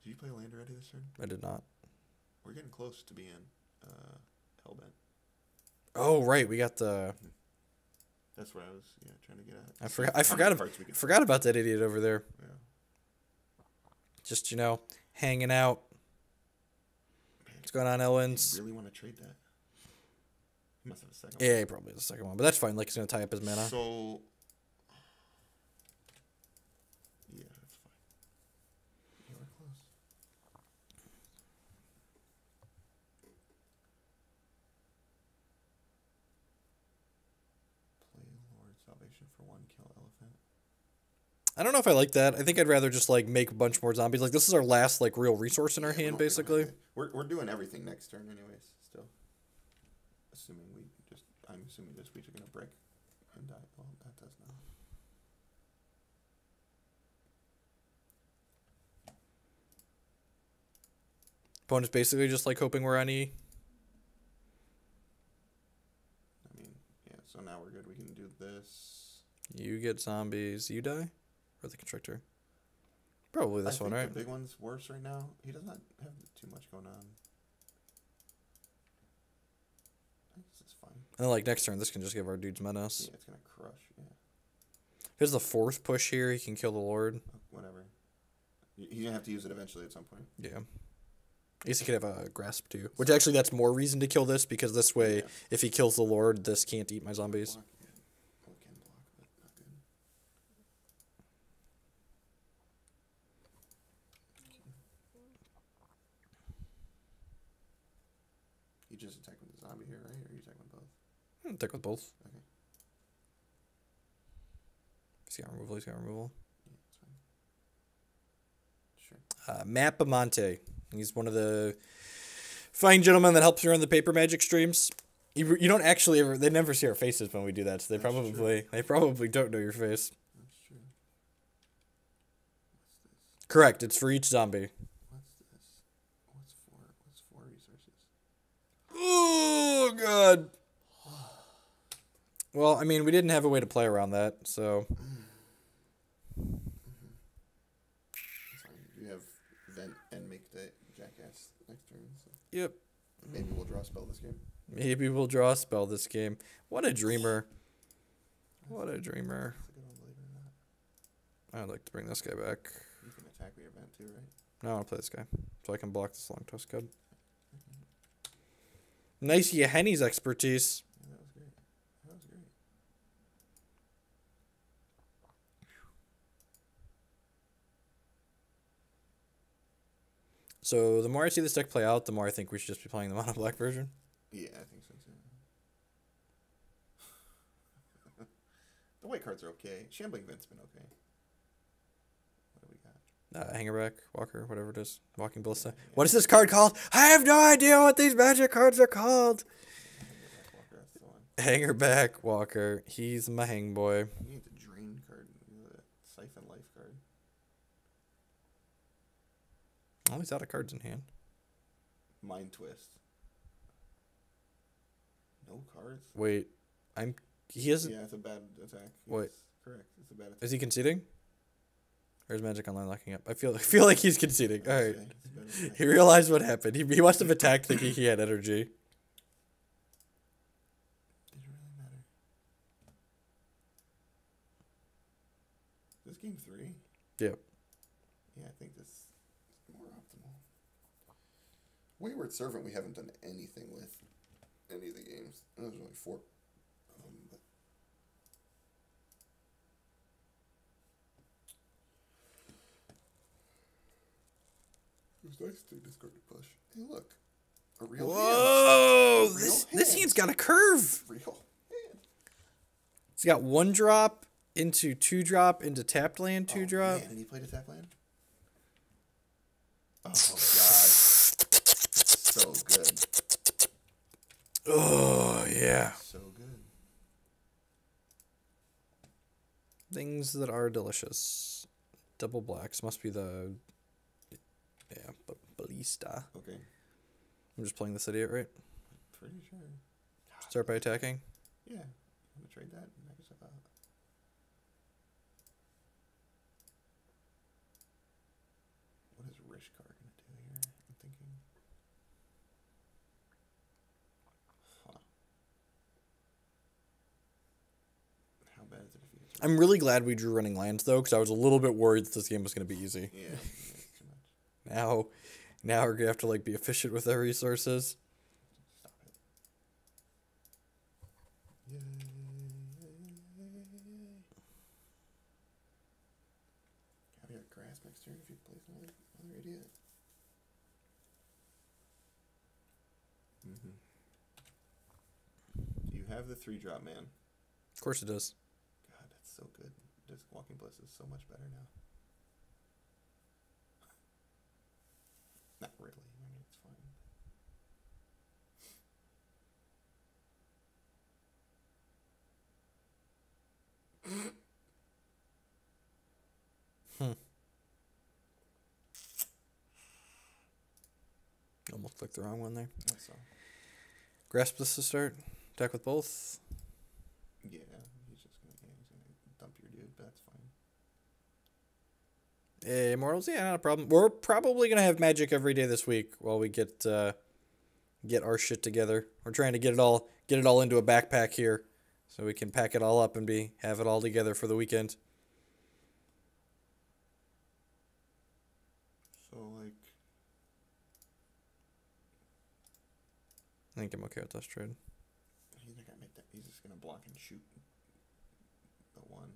Did you play land already this turn? I did not. We're getting close to being Hellbent. Oh, right. We got the... That's what I was trying to get at. I See how forgot many about cards we can forgot about that idiot over there. Yeah. Just, hanging out. What's going on, Elwins? You really want to trade that? He must have a second Yeah, he probably has the second one, but that's fine. Like, he's going to tie up his mana. So, yeah, that's fine. Yeah, we're close. Play Lord Salvation for 1, kill Elephant. I don't know if I like that. I think I'd rather just, like, make a bunch more zombies. Like, this is our last, like, real resource in our Yeah, we hand, don't- we don't basically. have to- We're doing everything next turn, anyways. Still, I'm assuming this week's are gonna break and die. Well, that does not. Opponent's basically just, like, hoping we're on E. I mean, yeah. So now we're good. We can do this. You get zombies. You die? Or the Constrictor? Probably this I one, think right? the big one's worse right now. He does not have too much going on. I think this is fine. And then, like, next turn, this can just give our dudes menace. Yeah, it's gonna crush. Yeah, If there's the 4th push here, he can kill the Lord. whatever. He's gonna have to use it eventually at some point. Yeah. I guess he could have a Grasp, too. Which, actually, that's more reason to kill this, because this way, Yeah. if he kills the Lord, this can't eat my zombies. Block, yeah. Well, it can block, but not good. You just attack with the zombie here, right? Or you attack with both? Attack with both. Okay. He's got removal, he's got removal. Yeah, that's fine. Sure. Matt Bamonte. He's one of the fine gentlemen that helps me run the paper magic streams. You don't actually ever, they never see our faces when we do that, so they That's probably don't know your face. That's true. Correct. It's for each zombie. What's this? What's four resources? Oh god. Well, I mean, we didn't have a way to play around that, so. That's fine. You have vent and make the jackass next turn. So Yep. maybe we'll draw a spell this game. Maybe we'll draw a spell this game. What a dreamer. What a dreamer. That's a good one, believe it or not. I'd like to bring this guy back. You can attack with your vent too, right? No, I want to play this guy. So I can block this long toss code. Nice Yahenni's expertise. Yeah, that was great. That was great. So the more I see this deck play out, the more I think we should just be playing the mono black version. Yeah, I think so too. The white cards are okay. Shambling Vent's been okay. What do we got? Hangerback, Walker, whatever it is. Walking Ballista. Yeah. What is this card called? I have no idea what these magic cards are called. Walker, that's the one. Hangerback, Walker. He's my hang boy. You need the Drain card. The Siphon Life card. Oh, he's out of cards in hand. Mind Twist. No cards? Wait, he isn't. Yeah, it's a bad attack. Wait. Yes, correct. It's a bad attack. Is he conceding? Or is Magic Online locking up? I feel like he's conceding. All right. Okay, it's a bad attack. He realized what happened. He must have attacked thinking he had energy. Did it really matter? This game 3? Yep. Yeah, I think this is more optimal. Wayward Servant we haven't done anything with any of the games. There's only 4 of them, but it was nice to discard to push. Hey, look. A real Whoa! hand. This hand's got a curve. Real hand. It's got 1-drop into 2-drop into tapped land 2-drop. Man, and he played a tap land? Oh, God. So good. Oh yeah. So good. Things that are delicious. Double blacks must be the ballista. Okay. I'm just playing this idiot, right? Pretty sure. Start by attacking. Yeah. I'm going to trade that and knock yourself out. What is Rishkar going to do here? I'm thinking. Huh. How bad is it if he gets I'm really glad we drew running lands though, because I was a little bit worried that this game was going to be easy. Yeah, too much. Now we're gonna have to like be efficient with our resources. Stop it. Yay, yay, yay. Have you got grass next turn if you place another idiot? Do you have the 3-drop, man? Of course it does. God, that's so good. This Walking Bliss is so much better now. Not really. I mean, it's fine. Almost clicked the wrong one there. That's all. Grasp this to start. Attack with both. Yeah, he's gonna dump your dude, but that's fine. Immortals, yeah, not a problem. We're probably gonna have magic every day this week while we get our shit together. We're trying to get it all into a backpack here, so we can pack it all up and have it all together for the weekend. So like, I think I'm okay with this trade. he's not gonna make that. He's just gonna block and shoot the one.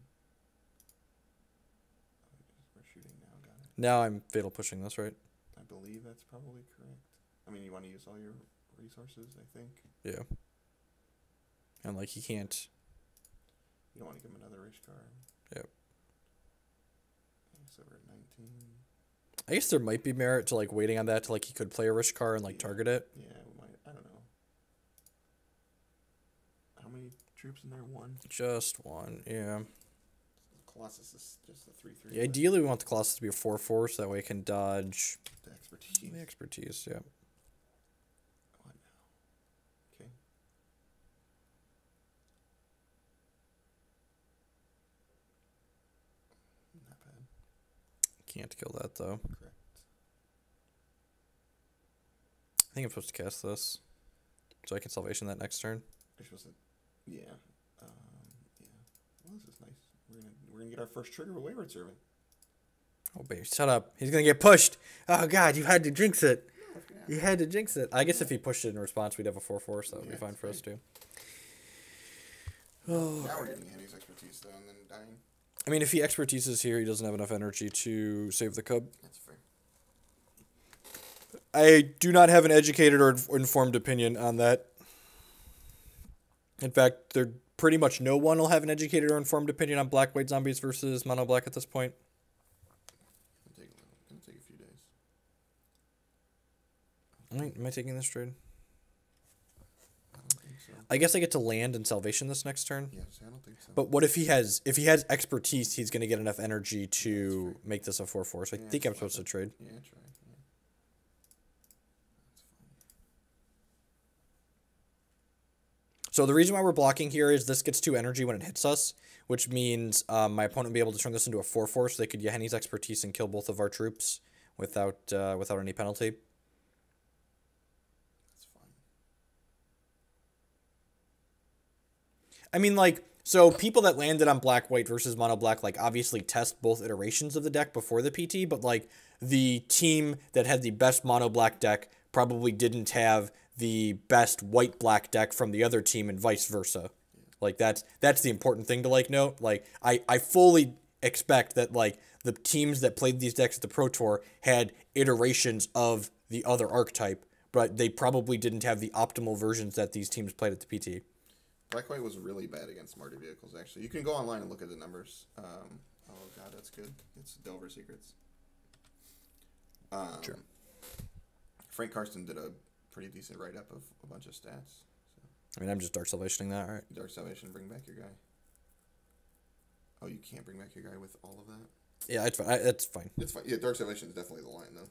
We're shooting now. Got it. Now I'm fatal pushing this, right? I believe that's probably correct. I mean, you want to use all your resources, I think. Yeah. And like he can't. You don't want to give him another rich card. Yep. Okay, so we're at 19. I guess there might be merit to like waiting on that to like he could play a rich card and like target it. Yeah, we might. I don't know. How many troops in there? 1. Just one, yeah. Colossus is just a 3/3. Yeah, ideally, we want the Colossus to be a 4/4, so that way it can dodge The expertise. the expertise. Yeah. What now? Okay. Not bad. Can't kill that though. Correct. I think I'm supposed to cast this, so I can salvation that next turn. You're supposed to. Yeah. Yeah. Well, this is nice. We're gonna get our first trigger with Wayward Servant. Oh, baby, shut up. He's gonna get pushed. Oh God, you had to jinx it. You had to jinx it. I guess if he pushed it in response, we'd have a 4/4, so that would be fine for us too. Oh. Now we're getting Henny's expertise though, and then dying. I mean, if he expertises here, he doesn't have enough energy to save the cub. That's fair. I do not have an educated or informed opinion on that. In fact, there pretty much no one will have an educated or informed opinion on black-white zombies versus mono-black at this point. Gonna take a few days. Am I taking this trade? I don't think so. I guess I get to land and salvation this next turn. Yes, I don't think so. But what if he has expertise, he's going to get enough energy to make this a 4/4. So I think I'm supposed to trade. Yeah, try. Yeah. That's fine. So the reason why we're blocking here is this gets 2 energy when it hits us, which means my opponent will be able to turn this into a 4/4, so they could get Henny's expertise and kill both of our troops without any penalty. That's fine. I mean, like, so people that landed on black-white versus mono-black, like, obviously test both iterations of the deck before the PT, but, like, the team that had the best mono-black deck probably didn't have the best white-black deck from the other team and vice versa. Like, that's the important thing to, like, note. Like, I fully expect that, like, the teams that played these decks at the Pro Tour had iterations of the other archetype, but they probably didn't have the optimal versions that these teams played at the PT. Black-white was really bad against Marty vehicles, actually. You can go online and look at the numbers. Oh, God, that's good. It's Delver Secrets. Sure. Frank Karsten did a pretty decent write-up of a bunch of stats. So. I mean, I'm just Dark Salvationing that, all right? Dark Salvation, bring back your guy. Oh, you can't bring back your guy with all of that? Yeah, it's fine. It's fine. It's fine. Yeah, Dark Salvation is definitely the line, though.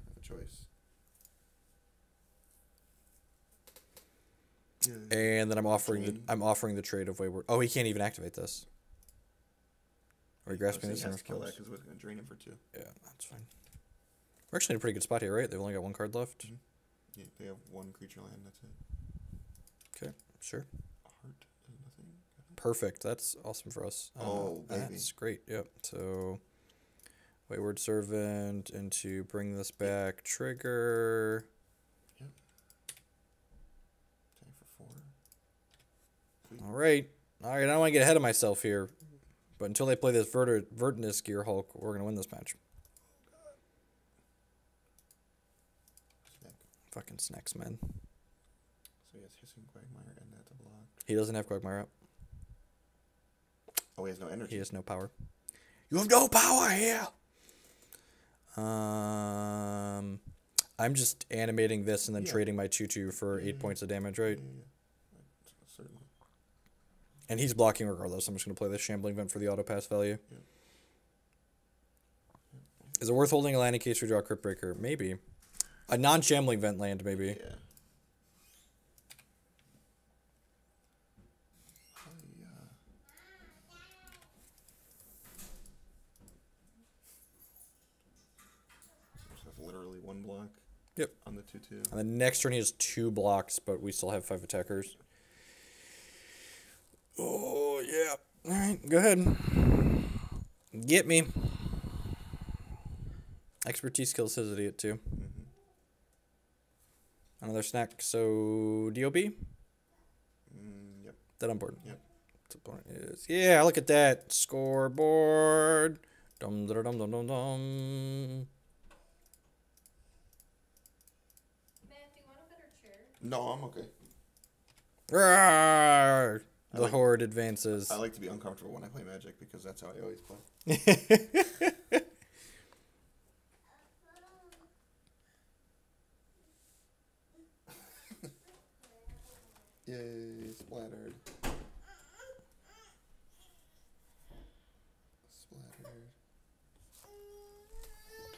Have a choice. And then I'm offering the trade of Wayward. Oh, he can't even activate this. Are you grasping this? He has to kill that because it's going to drain him for 2. Yeah, that's fine. We're actually in a pretty good spot here, right? They've only got 1 card left. Mm-hmm. Yeah, they have 1 creature land. That's it. Okay, sure. Heart is nothing. Perfect. That's awesome for us. Oh, baby. That's great. Yep. So, Wayward Servant into bring this back. Trigger. Yep. Take for 4. Sweet. All right. All right. I don't want to get ahead of myself here, but until they play this Verdinous Gear Hulk, we're gonna win this match. Snack. Fucking snacks, man. So he has Hissing Quagmire and that to block. He doesn't have Quagmire up. Oh, he has no energy. He has no power. You have no power here. I'm just animating this and then trading my 2/2 for 8 points of damage, right? Yeah. Certainly. And he's blocking regardless. I'm just going to play this Shambling Vent for the auto pass value. Yeah. Is it worth holding a land in case we draw a Crypt Breaker? Maybe. A non-Shambling Vent land, maybe. Yeah. Literally 1 block. Yep. On the 2/2. And the next turn he has 2 blocks, but we still have 5 attackers. Oh, yeah. All right, go ahead. Get me. Expertise kills his idiot, too. Mm-hmm. Another snack. So, DOB? Yep. That on board. Yep. The point is, yeah, look at that. Scoreboard. Dum dum dum dum dum dum. No, I'm okay. Rawr! The like- horde advances. I like to be uncomfortable when I play Magic because that's how I always play. Yay, splattered.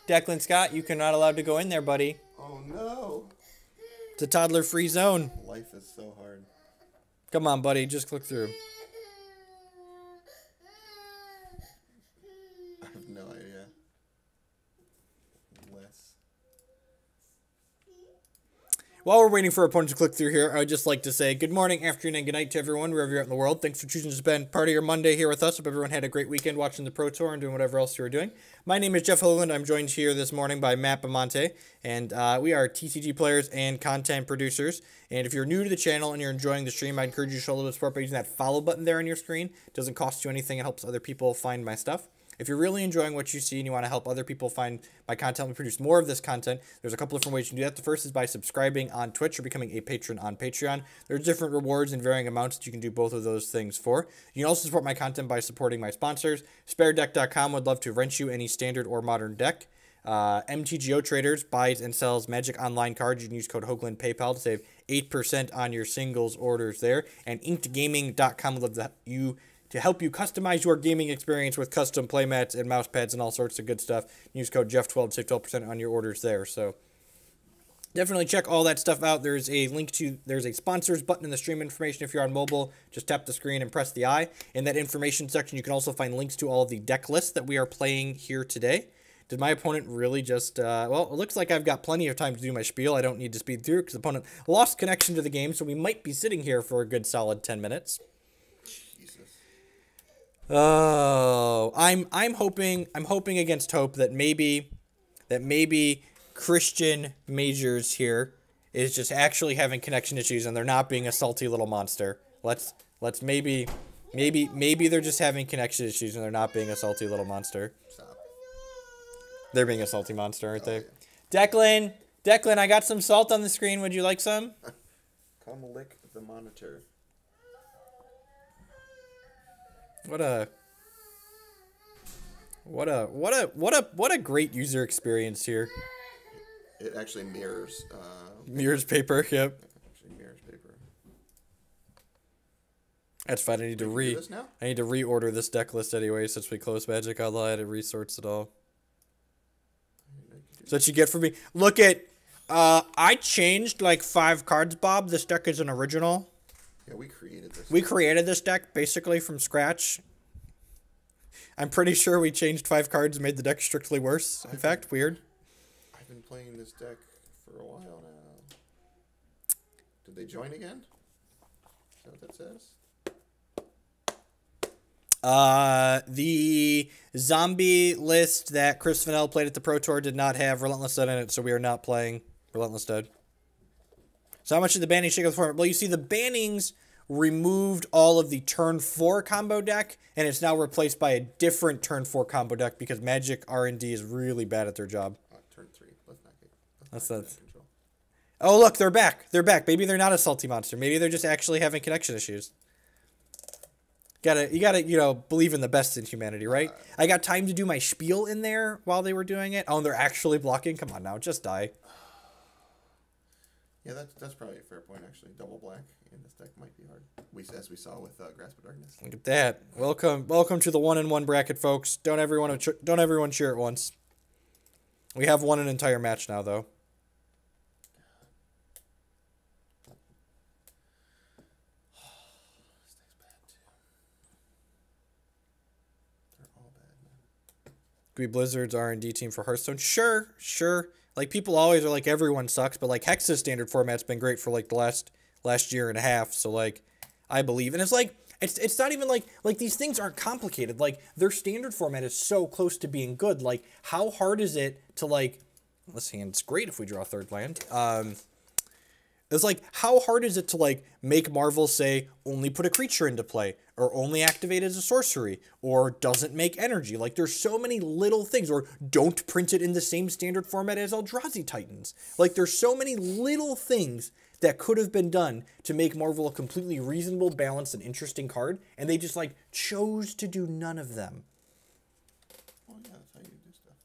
Declan Scott, you cannot allowed to go in there, buddy. Oh no! It's a toddler-free zone. Life is so hard. Come on, buddy, just click through. I have no idea. Less. While we're waiting for our opponent to click through here, I would just like to say good morning, afternoon, and good night to everyone, wherever you're at in the world. Thanks for choosing to spend part of your Monday here with us. Hope everyone had a great weekend watching the Pro Tour and doing whatever else you were doing. My name is Jeff Hoagland. I'm joined here this morning by Matt Bamonte, and we are TCG players and content producers. And if you're new to the channel and you're enjoying the stream, I encourage you to show a little bit of support by using that follow button there on your screen. It doesn't cost you anything. It helps other people find my stuff. If you're really enjoying what you see and you want to help other people find my content and produce more of this content, there's a couple different ways you can do that. The first is by subscribing on Twitch or becoming a patron on Patreon. There's different rewards in varying amounts that you can do both of those things for. You can also support my content by supporting my sponsors. SpareDeck.com would love to rent you any standard or modern deck. MTGO Traders buys and sells Magic Online cards. You can use code Hoagland PayPal to save 8% on your singles orders there. And InkedGaming.com would love to help you customize your gaming experience with custom playmats and mouse pads and all sorts of good stuff. Use code Jeff12 to save 12% on your orders there. So definitely check all that stuff out. There's a sponsors button in the stream information. If you're on mobile, just tap the screen and press the I. In that information section, you can also find links to all of the deck lists that we are playing here today. Did my opponent really just, well, it looks like I've got plenty of time to do my spiel. I don't need to speed through because the opponent lost connection to the game, so we might be sitting here for a good solid 10 minutes. Oh, I'm hoping against hope that maybe Christian Majors here is just actually having connection issues and they're not being a salty little monster. Let's maybe they're just having connection issues and they're not being a salty little monster. Stop. They're being a salty monster, aren't they? Yeah. Declan, I got some salt on the screen. Would you like some? Come lick the monitor. What a great user experience here. It actually mirrors. Mirrors paper. Yep. Actually mirrors paper. That's fine. I need to reorder this deck list anyway since we closed Magic Online. It resorts it all. So what you get from me? Look at. I changed like 5 cards, Bob. This deck is an original. Yeah, we created this. We created this deck basically from scratch. I'm pretty sure we changed 5 cards and made the deck strictly worse. In fact, weird. I've been playing this deck for a while now. Did they join again? Is that what that says? The zombie list that Chris Fennell played at the Pro Tour did not have Relentless Dead in it, so we are not playing Relentless Dead. So how much did the banning shake up the format? Well, you see the bannings removed all of the turn 4 combo deck, and it's now replaced by a different turn 4 combo deck because Magic R&D is really bad at their job. Turn 3. Let's not That's control. Oh, look, they're back. They're back. Maybe they're not a salty monster. Maybe they're just actually having connection issues. You gotta, believe in the best in humanity, right? I got time to do my spiel in there while they were doing it. Oh, and they're actually blocking? Come on now, just die. Yeah, that's probably a fair point, actually. Double black in this deck might be hard. As we saw with Grasp of Darkness. Look at that. Welcome to the 1-in-1 bracket, folks. Don't everyone cheer at once. We have won an entire match now, though. This deck's bad, too. They're all bad, man. Could be Blizzard's R&D team for Hearthstone. Sure. Like, people always are like, everyone sucks, but, like, Hex's standard format's been great for, like, the last year and a half, so, like, I believe. And it's, like, it's not even, like, these things aren't complicated. Like, their standard format is so close to being good. Like, how hard is it to, like, this hand's great if we draw a third land. It's like, how hard is it to, like, make Marvel say, only put a creature into play, or only activate as a sorcery, or doesn't make energy? Like, there's so many little things, or don't print it in the same standard format as Eldrazi Titans. Like, there's so many little things that could have been done to make Marvel a completely reasonable, balanced, and interesting card, and they just, like, chose to do none of them. Well, yeah, that's how you do stuff.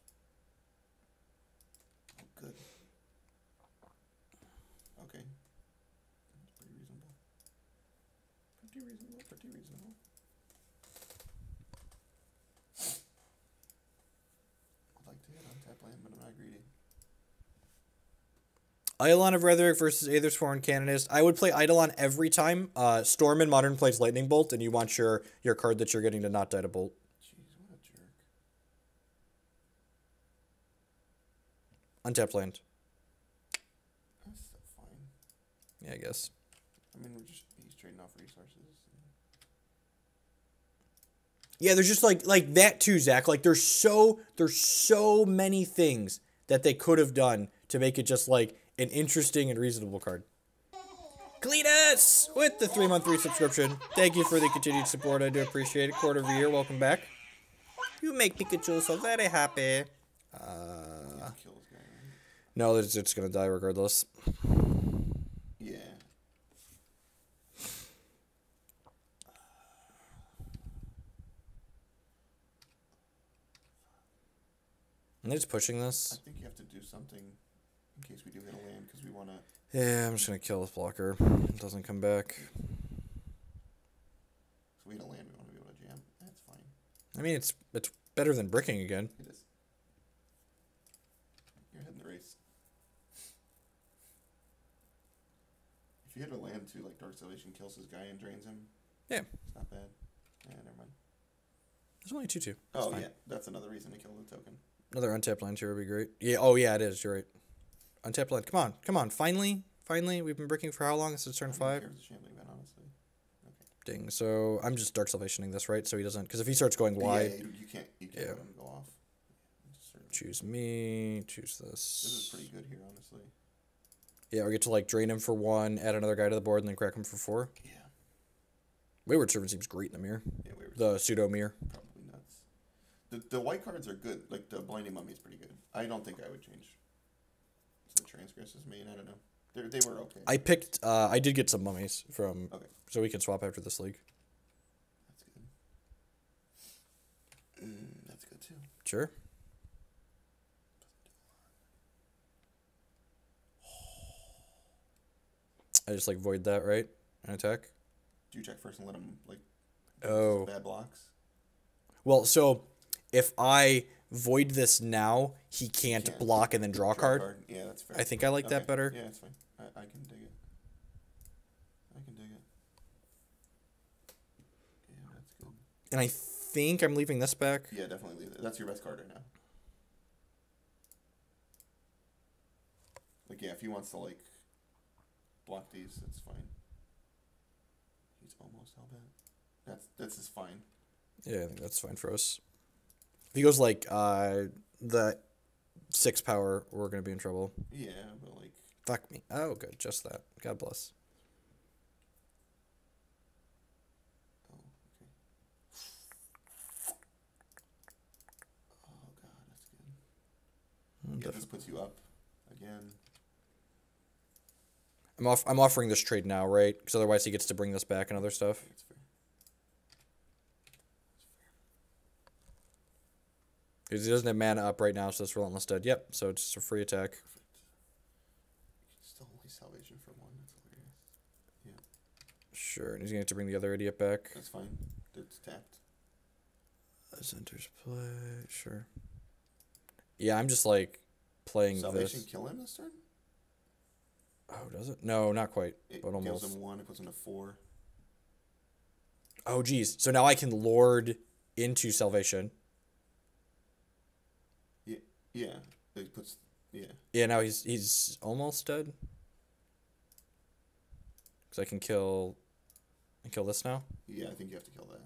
Oh, good. Okay. That's pretty reasonable. Pretty reasonable. I'd like to hit on tap land, but Eidolon of Retheric versus Aethersworn Canonist. I would play Eidolon every time. Storm in Modern plays Lightning Bolt, and you want your card that you're getting to not die to Bolt. Jeez, what a jerk. Untap land. That's still fine. Yeah, I guess. I mean, he's trading off resources. Yeah, there's just like that too, Zach. Like there's so many things that they could have done to make it just like an interesting and reasonable card. Cletus with the 3-month resubscription. Thank you for the continued support. I do appreciate it. Quarter of a year. Welcome back. You make Pikachu so very happy. Kill this guy, right? No, it's gonna die regardless. Yeah. I'm just pushing I this. think you have to do something in case we do hit a land because we want to. Yeah, I'm just gonna kill this blocker. It doesn't come back. If we hit a land, we want to be able to jam. That's fine. I mean, it's better than bricking again. It is. You're ahead in the race. If you hit a land too, like Dark Salvation kills this guy and drains him. Yeah. It's not bad. Yeah, never mind. There's only 2/2. Oh yeah, that's another reason to kill the token. Another untapped land here would be great. Yeah. Oh yeah, it is. You're right. Untapped land. Come on. Finally. We've been bricking for how long? Since turn 5. Here's the shambling man, honestly. Okay. Ding. So I'm just Dark Salvationing this, right? So he doesn't, because if he starts going But wide, yeah, you can't Yeah. let him go off. choose me. Choose this. This is pretty good here, honestly. Yeah, we get to like drain him for 1, add another guy to the board, and then crack him for 4. Yeah. Wayward Servant seems great in the mirror. Yeah, we were The pseudo mirror. probably nuts. The white cards are good. Like the Blinding Mummy is pretty good. I don't think I would change. So the Transgressors main, I don't know. They were okay. I picked. I did get some mummies from. Okay. So we can swap after this league. That's good. That's good too. Sure. I just like void that, right? And attack. Do you check first and let him like? Oh. Bad blocks. Well, so if I void this now, he can't block and then draw a card. Yeah, that's fair. I think I like that better. Yeah, that's fine. I can dig it. I can dig it. Yeah, that's good. And I think I'm leaving this back. Yeah, definitely leave it. That's your best card right now. Like, yeah, if he wants to, like, block these, that's fine. He's almost hellbent. That's just fine. Yeah, I think that's fine for us. If he goes like the 6 power, we're gonna be in trouble. Yeah, but like. Fuck me. Oh, good. Just that. God bless. Oh, okay. Oh god, that's good. Yeah, this puts you up again. I'm offering this trade now, right? Because otherwise he gets to bring this back and other stuff. That's fair. Because he doesn't have mana up right now, so it's Relentless Dead. Yep, so it's just a free attack. Perfect. You can still only salvation for 1. That's hilarious. Yeah. Sure, and he's going to have to bring the other idiot back. That's fine. It's tapped. Center's play, sure. Yeah, I'm just like playing Salvation this. kill him this turn? Oh, does it? No, not quite, It but almost. gives him 1, it puts him to 4. Oh, geez. So now I can Lord into Salvation. Yeah. It puts. Yeah. Yeah, now he's almost dead. Because I can kill this now. Yeah, I think you have to kill that.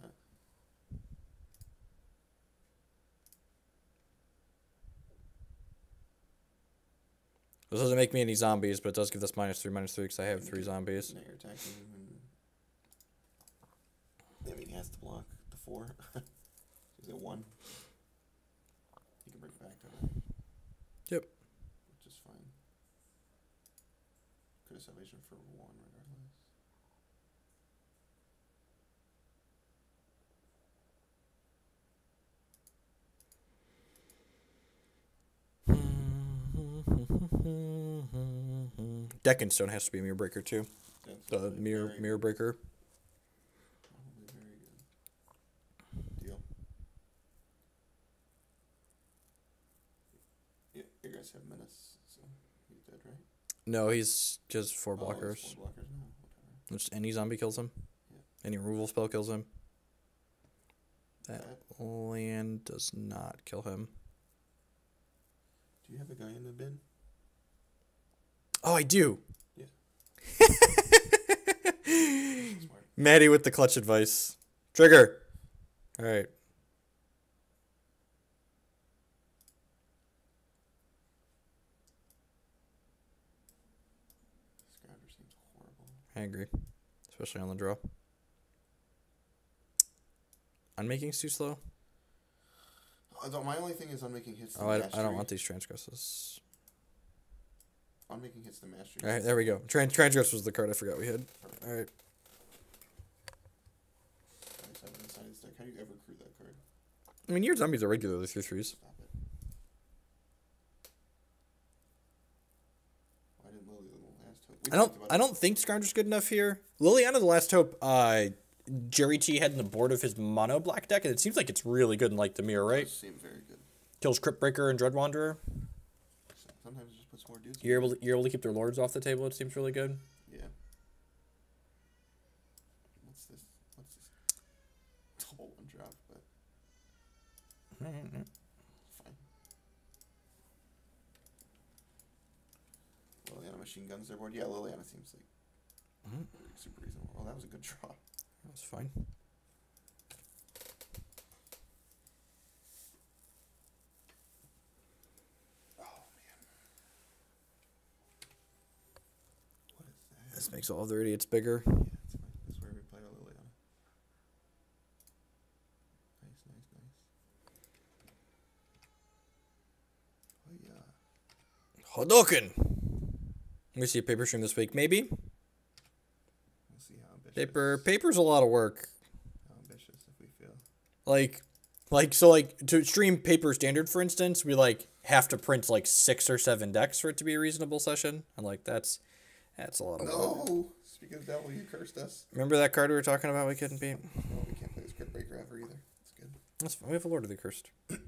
This doesn't make me any zombies, but it does give this -3/-3 because I have 3 zombies. Now you're attacking him, and I mean he has to block the 4. Is it 1? You can bring it back to that. Yep. Which is fine. Could have salvation for 1 regardless. Deccan Stone has to be a mirror breaker too. That's The very mirror breaker. Probably very good. Deal. Yeah, you guys have Menace, so he's dead, right? No, he's just 4 Oh, it's blockers. 4 blockers now. Whatever. Just any zombie kills him. Yeah. Any removal spell kills him. That That- land does not kill him. Do you have a guy in the bin? Oh, I do. Yeah. Smart. Maddie with the clutch advice. Trigger. All right. Scrounger seems horrible. I agree, especially on the draw. Unmaking's too slow. My only thing is unmaking hits the Oh, I mastery. don't want these transgresses. Unmaking hits the mastery. All right, there we go. Transgress was the card I forgot we had. All right. How do you ever crew that card? I mean, your zombies are regularly 3/3s. Stop it. Why didn't Lily the last hope? We talked about I don't think Scourger's good enough here. Liliana the Last Hope, Jerry T had in the board of his mono black deck, and it seems like it's really good in like the mirror, it. right? Does seem very good. Kills Cryptbreaker and Dread Wanderer. Sometimes it just puts more dudes. You're able to keep their lords off the table. It seems really good. Yeah. What's this? Double one drop, but fine. Liliana machine guns their board. Yeah, Liliana seems like super reasonable. Oh, that was a good draw. That's fine. Oh man. What is that? This makes all other idiots bigger. Yeah, it's fine. This is where we play our Liliana. Nice. Oh yeah. Hadouken! Let me see a paper stream this week. Maybe. We'll see how ambitious. Paper's a lot of work. How ambitious if we feel. Like to stream paper standard, for instance, we like have to print like 6 or 7 decks for it to be a reasonable session. And like that's a lot of work. No! Speaking of devil, you cursed us. Remember that card we were talking about we couldn't beat? No, we can't play this Crypt Breaker ever either. That's good. That's fine. We have a Lord of the Cursed. It's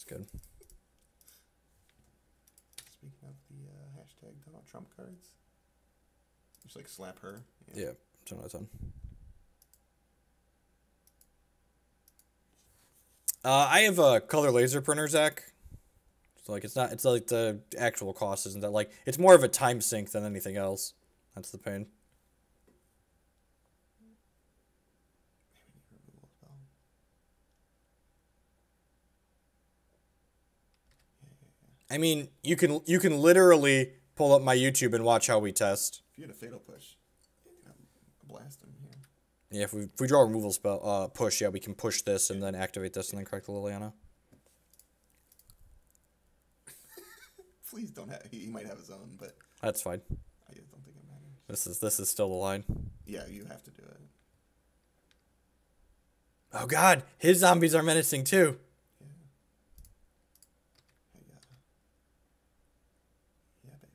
good. Speaking of the hashtag Donald Trump cards, just like slap her. Yeah, 10 out of 10. I have a color laser printer, Zach. So like it's like the actual cost isn't that like it's more of a time sink than anything else. That's the pain. Removal spell. I mean, you can literally pull up my YouTube and watch how we test. If you had a fatal push, blast him here. Yeah, if we draw a removal spell push, yeah, we can push this and then activate this and then correct the Liliana. Please don't have. He might have his own, but That's fine. I just don't think it matters. This is still the line. Yeah, you have to do it. Oh God, his zombies are menacing too. Yeah. Hey, yeah, baby.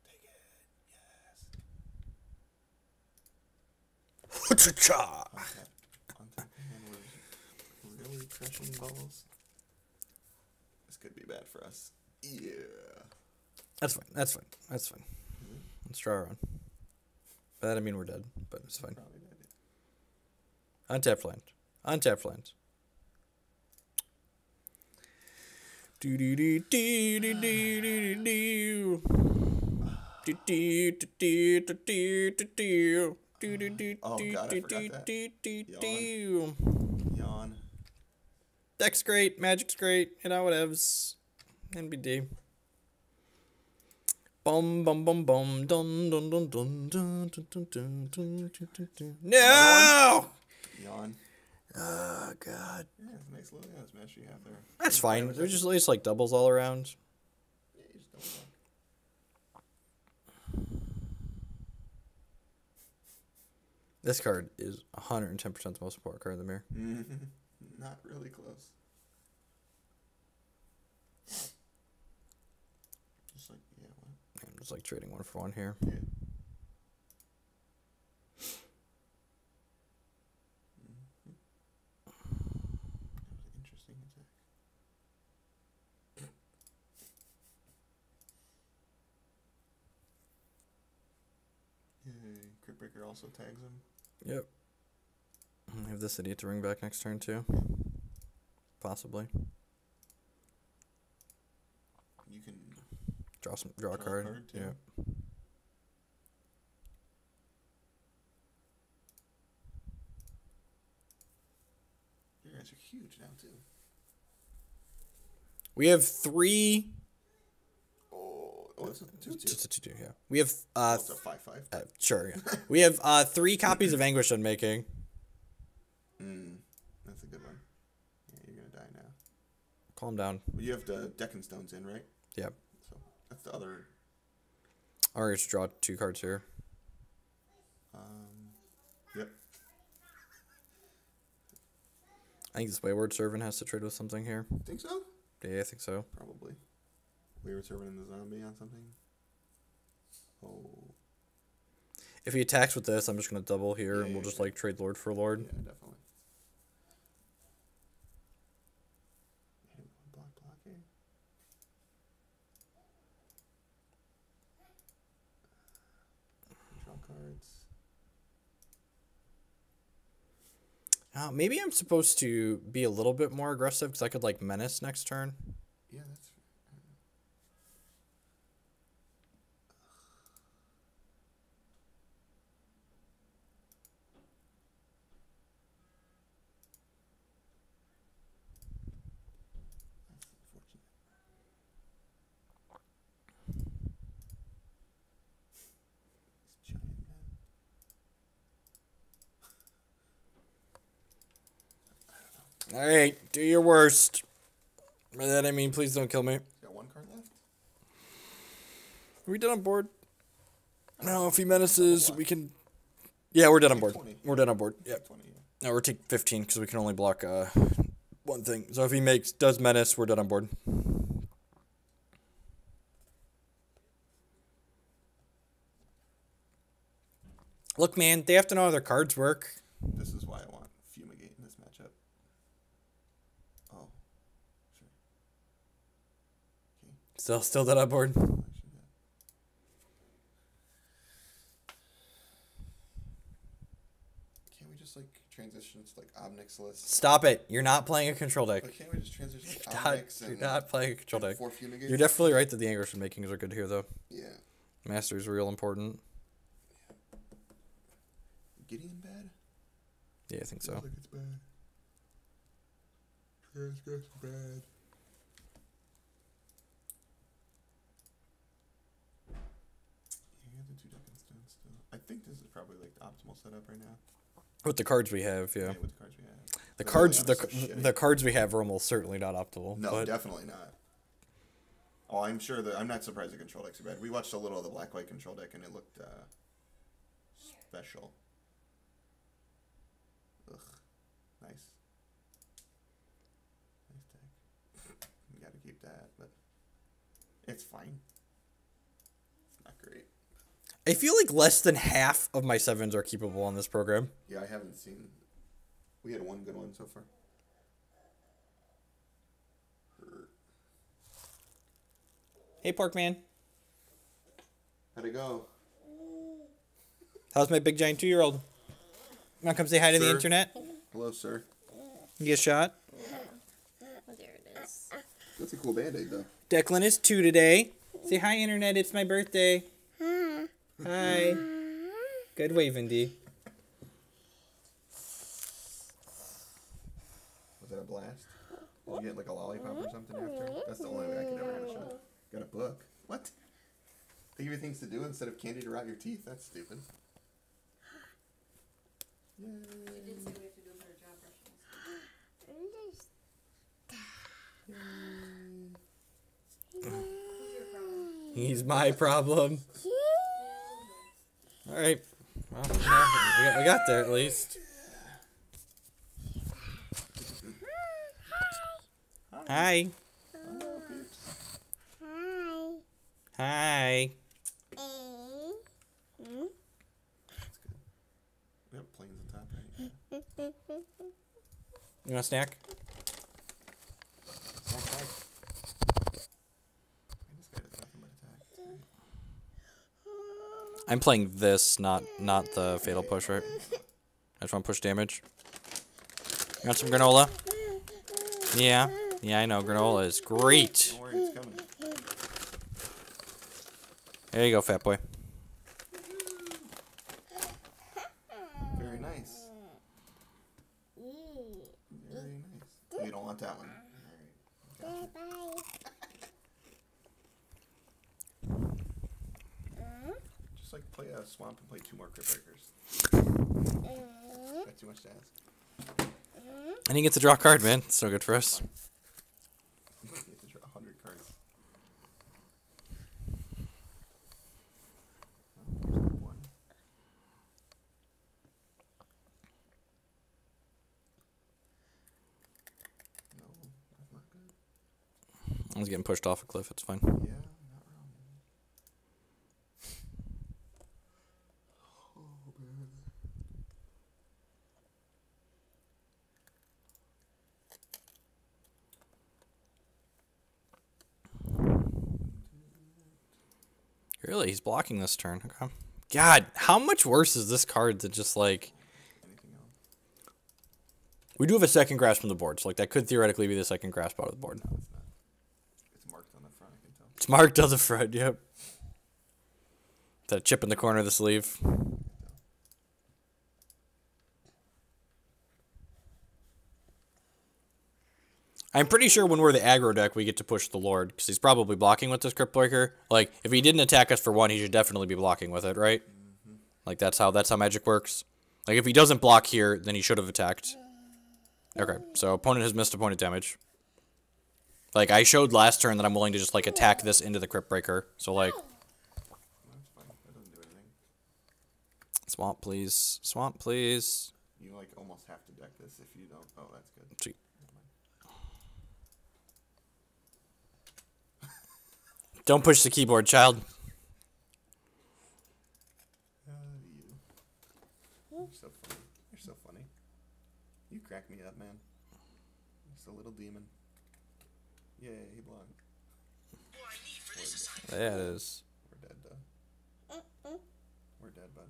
Take it. Cha. Untap, and we're really crushing balls. This could be bad for us. Yeah. That's fine. Let's try our own. By that I mean we're dead, but it's fine. Probably dead. Untapped land. Do do do do do do do do do do do do do do. Oh God, I forgot that. Yawn. Deck's great, Magic's great, you know, whatevs. NBD. Bum bum bum bum dun dun dun dun dun dun dun dun dun dun dun. No! Yawn. Oh God. Yeah, it's a nice little smash you have there. That's fine. They're just at least like doubles all around. Yeah, you just don't This card is 110% the most important card in the mirror. Not really close. Just like, yeah, what? I'm just like trading 1 for 1 here. Yeah. That was Breaker also tags him. Yep. I have this idiot to ring back next turn too. Possibly. You can Draw a card. too. Yeah. Your guys are huge now too. We have 3. Oh, it's a 2/2. Just a 2/2, yeah. We have It's a 5/5. sure, yeah. We have 3 copies of Anguish Unmaking. That's a good one. Yeah, you're gonna die now. Calm down. Well, you have the Deccan Stones in, right? Yep. So that's the other. Alright, just draw 2 cards here. Yep. I think this Wayward Servant has to trade with something here. Think so? Yeah, I think so. Probably. We were serving in the zombie on something. Oh. If he attacks with this, I'm just gonna double here, Yeah, and we'll yeah, just yeah. like trade Lord for Lord. Yeah, definitely. Block here. Draw cards. Maybe I'm supposed to be a little bit more aggressive because I could like menace next turn. Yeah, that's. That's unfortunate. This giant man. All right, do your worst. By that I mean, please don't kill me. He's got 1 card left. Are we dead on board? No, if he menaces, we can. Yeah, we're dead on board. 20. We're dead on board. Yep. 20. Yeah. No, we're take 15 because we can only block 1 thing. So if he does menace, we're dead on board. Look, man, they have to know how their cards work. This is why I want Fumigate in this matchup. Oh, sure. Okay. Still dead on board. Actually, yeah. Can't we just like transition to like Omnix list? Stop it. You're not playing a control deck. Like, can't we just transition to Not, Omnix you're and not playing a control deck. 4 Fumigate? You're definitely right that the Anguish makings are good here, though. Yeah. Master's real important. Gideon bad? Yeah, I think so. Feels like it's bad. Transgress bad. Yeah, you have the 2 Deccan Stones still. I think this is probably like the optimal setup right now. With the cards we have, yeah. With the cards we have. The But cards, really, I'm so shitty. the cards we have are almost certainly not optimal. No, but definitely not. Oh, I'm sure that I'm not surprised the control decks are bad. We watched a little of the black-white control deck and it looked special. Ugh, nice. Nice deck. You gotta keep that, but it's fine. It's not great. I feel like less than half of my 7s are keepable on this program. Yeah, I haven't seen. We had 1 good one so far. Hey, Porkman. How'd it go? How's my big giant 2-year-old? Want to come say hi to the Sir? internet? Hello, sir. You get a shot? Oh, there it is. That's a cool band-aid, though. Declan is 2 today. Say hi, internet. It's my birthday. Hi. Good wave, Indy. Was that a blast? Did you get like a lollipop or something after? That's the only way I could ever get a shot. Got a book. What? They give you things to do instead of candy to rot your teeth. That's stupid. Yay. You did say we have to do a better job brushing this. Who's your problem? He's my problem. All right. Well, we got there at least. Hi. Hello, peeps. Hi. That's good. We have planes on top, right? You want a snack? Attack. This guy does nothing but attack. I'm playing this, not the fatal push, right? I just want to push damage. You want some granola? Yeah. Yeah, I know. Granola is great. Don't worry, it's coming. There you go, fat boy. Very nice. Very nice. You don't want that one. Alright. Just like play a swamp and play 2 more Crypt Breakers. Got too much to ask. And he gets to draw a card, man. It's so good for us. You have to draw 100 cards. Oh, there's one. No, that's not good. I was getting pushed off a cliff. It's fine. Yeah, not wrong. Oh, man. Really? He's blocking this turn. Okay. God, how much worse is this card than just, like... Anything else? We do have a second grasp from the board, so, like, that could theoretically be the second grasp out of the board. No, it's not. It's marked on the front, I can tell. It's marked on the front, yep. That chip in the corner of the sleeve. I'm pretty sure when we're the aggro deck, we get to push the Lord, because he's probably blocking with this Crypt Breaker. Like, if he didn't attack us for 1, he should definitely be blocking with it, right? Mm-hmm. Like, that's how Magic works. Like, if he doesn't block here, then he should have attacked. Okay, so opponent has missed opponent damage. Like, I showed last turn that I'm willing to just, like, attack this into the Crypt Breaker. So, like... That's fine. That doesn't do anything. Swamp, please. Swamp, please. You, like, almost have to deck this if you don't. Oh, that's good. Sweet. Don't push the keyboard, child. You. You're so funny. You're so funny. You crack me up, man. You're just a little demon. Yay, he blocked. Yeah, it is. We're dead, though. We're dead, bud.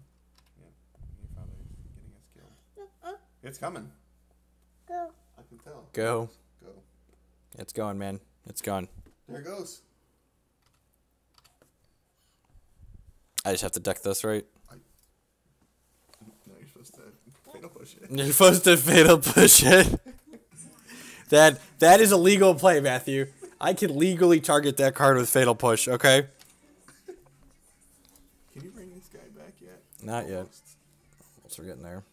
Yep. Your father is getting us killed. It's coming. Go. I can tell. Go. Go. It's going, man. It's gone. There it goes. I just have to deck this, right? No, you're supposed to fatal push it. You're supposed to fatal push it. That is a legal play, Matthew. I can legally target that card with fatal push, okay? Can you bring this guy back yet? Not yet. Almost. So we're getting there.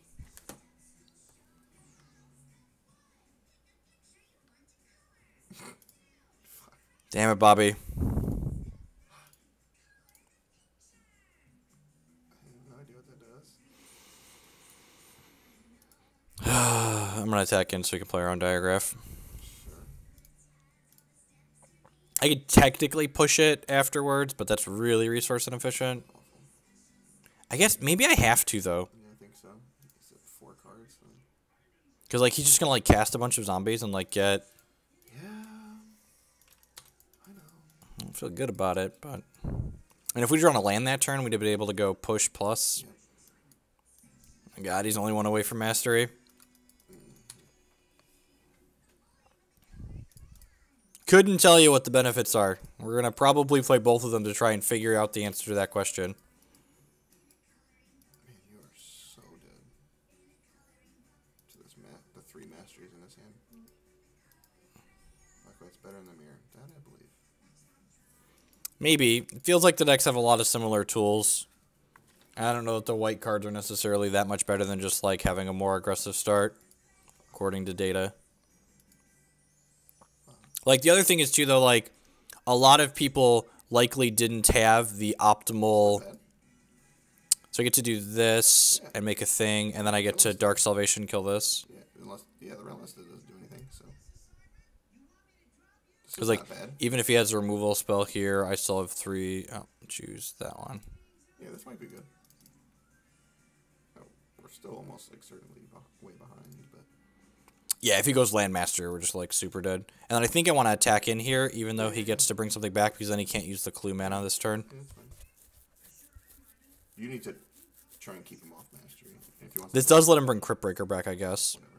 Damn it, Bobby. I'm gonna attack in so we can play our own diagraph. I could technically push it afterwards, but that's really resource inefficient. I guess maybe I have to though, Yeah, I think so. It's at 4 cards. So. because like he's just gonna like cast a bunch of zombies and like get. Yeah. I know. I don't feel good about it, but. And if we draw on a land that turn, we'd have been able to go push plus. Yeah. God, he's only 1 away from mastery. Couldn't tell you what the benefits are. We're going to probably play both of them to try and figure out the answer to that question. Man, you are so dead. To this the 3 masteries in his hand. Likewise, better than the mirror. That I believe. Maybe. It feels like the decks have a lot of similar tools. I don't know that the white cards are necessarily that much better than just like having a more aggressive start, according to data. Like, the other thing is, too, though, like, a lot of people likely didn't have the optimal... So I get to do this and make a thing, and then I get to Dark Salvation kill this. Yeah, unless, the Realmist doesn't do anything, so... Because, like, even if he has a removal spell here, I still have 3... Oh, choose that one. Yeah, this might be good. Oh, we're still almost, like, certainly way behind, but... Yeah, if he goes Landmaster, we're just, like, super dead. And then I think I want to attack in here, even though he gets to bring something back, because then he can't use the clue mana this turn. Yeah, that's fine. You need to try and keep him off mastery. If he wants This to does let him bring Crypt Breaker back, I guess. whatever.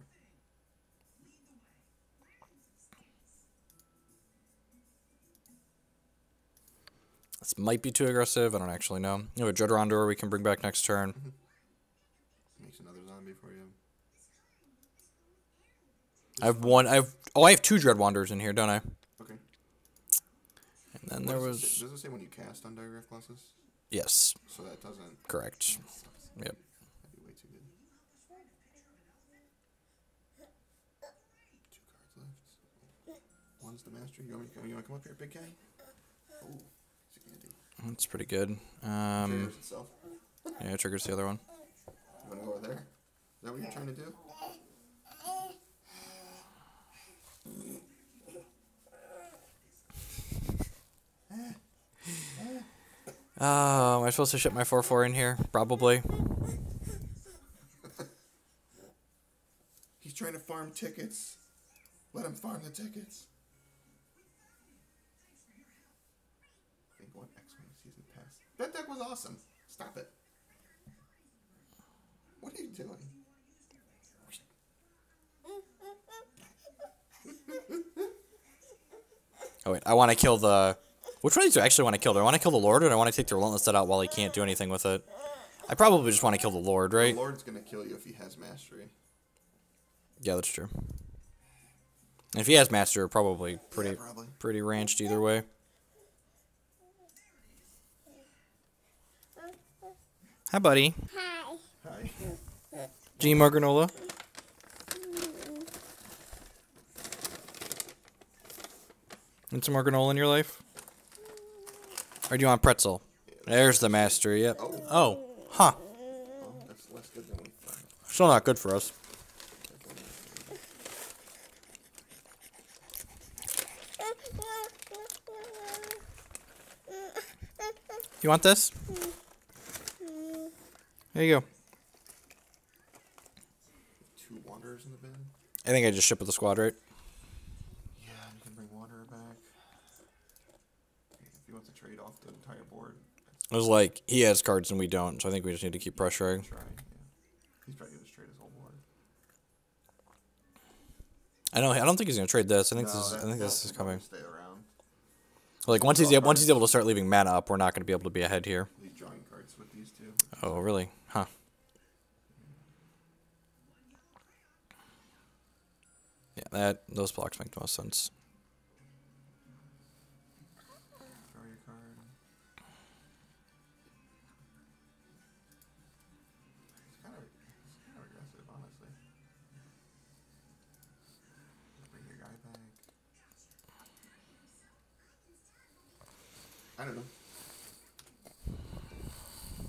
This might be too aggressive. I don't actually know. You have a Dread Rondor we can bring back next turn. Makes another zombie for you. I have one. I have two Dread Wanderers in here, don't I? Okay. And then there was. Does it say when you cast on Digraph Colossus? Yes, So that doesn't. correct. Sucks. Yep. That'd be way too good. 2 cards left. One's the master. You want to come up here, big guy? Oh, what's he gonna do? That's pretty good. Triggers itself. Yeah, it triggers the other one. You want to go over there? Is that what you're trying to do? Am I supposed to ship my 4/4 in here? Probably. He's trying to farm tickets. Let him farm the tickets. I think what X-Wing season pass. That deck was awesome. Stop it. What are you doing? Oh wait, I want to kill the. Which one of these do I actually want to kill? Do I want to kill the Lord, or do I want to take the Relentless Dead out while he can't do anything with it? I probably just want to kill the Lord, right? The Lord's gonna kill you if he has mastery. Yeah, that's true. And if he has Master, probably pretty, probably. pretty ranched either way. Hi, buddy. Hi. G. Margranola. Need some more granola in your life? Or do you want pretzel? There's the master, yep. Oh, huh. Oh, that's less good than we thought. Still not good for us. You want this? There you go. 2 Wanderers in the bin. I think I just ship with the squad, right? Yeah, you can bring Wanderer back. If he wants to trade off the entire board, It was like, he has cards and we don't, so I think we just need to keep pressuring. try. Yeah. He's probably gonna just trade his whole board. I don't think he's gonna trade this. I think No, this is, I think this is coming. Stay around. Like once he's able to start leaving mana up, we're not gonna be able to be ahead here. He's drawing cards with these 2. Oh, really? Huh. Yeah, those blocks make the most sense. Draw your card. It's kind of aggressive, honestly. Bring your guy back. I don't know.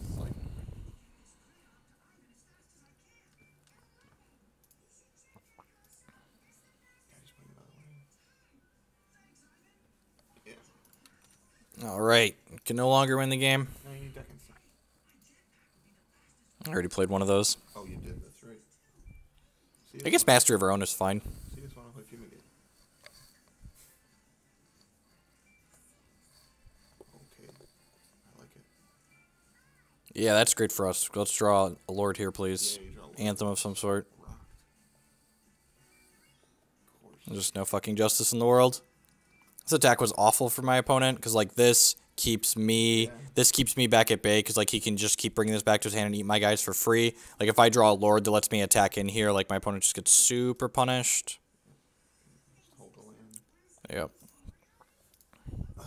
It's like yeah, just bring it out of the way. Yeah. All right, can no longer win the game. No, you need deck and stuff. I already played one of those. Oh, you did. That's right. See I this guess one? Master of Our Own is fine. See this one off with Fumigate. Okay. I like it. Yeah, that's great for us. Let's draw a Lord here, please. Yeah, you draw one. Anthem of some sort. Rocked. Of course. There's just no fucking justice in the world. This attack was awful for my opponent, because, like, this keeps me back at bay, because, like, he can just keep bringing this back to his hand and eat my guys for free. Like, if I draw a Lord that lets me attack in here, like, my opponent just gets super punished. Just hold the land. Yep. Oh,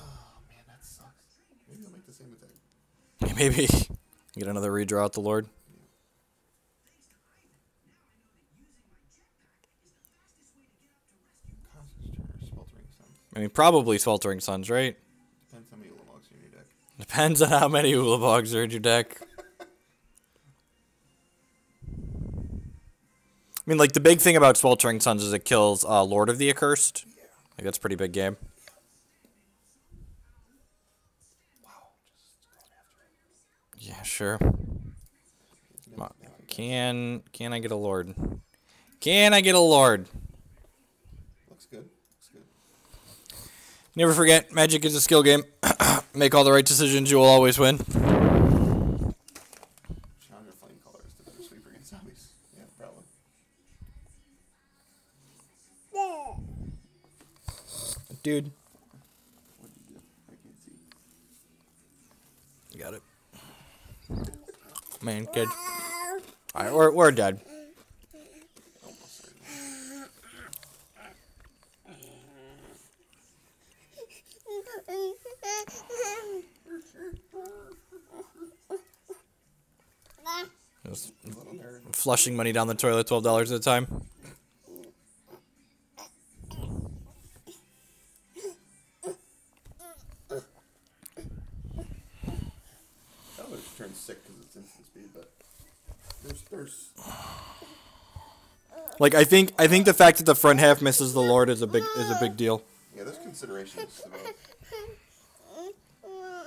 man, that sucks. Maybe I'll make the same attack. Maybe get another redraw at the Lord. Casus Turner, Sweltering Suns. I mean, probably Sweltering Suns, right? Depends how many Ulamogs are in your deck. Depends on how many Ulabogs are in your deck. I mean, like, the big thing about Sweltering Suns is it kills Lord of the Accursed. Yeah. Like, that's a pretty big game. Wow. Just going after it. Yeah, sure. Now, Can I get a Lord? Can I get a Lord? looks good. Looks good. Never forget, Magic is a skill game. Make all the right decisions, you will always win. You got it. Man, good. Alright, we're dead. Just flushing money down the toilet $12 at a time. Just turns sick because it's instant speed, but there's Like I think the fact that the front half misses the Lord is a big deal. yeah, there's considerations about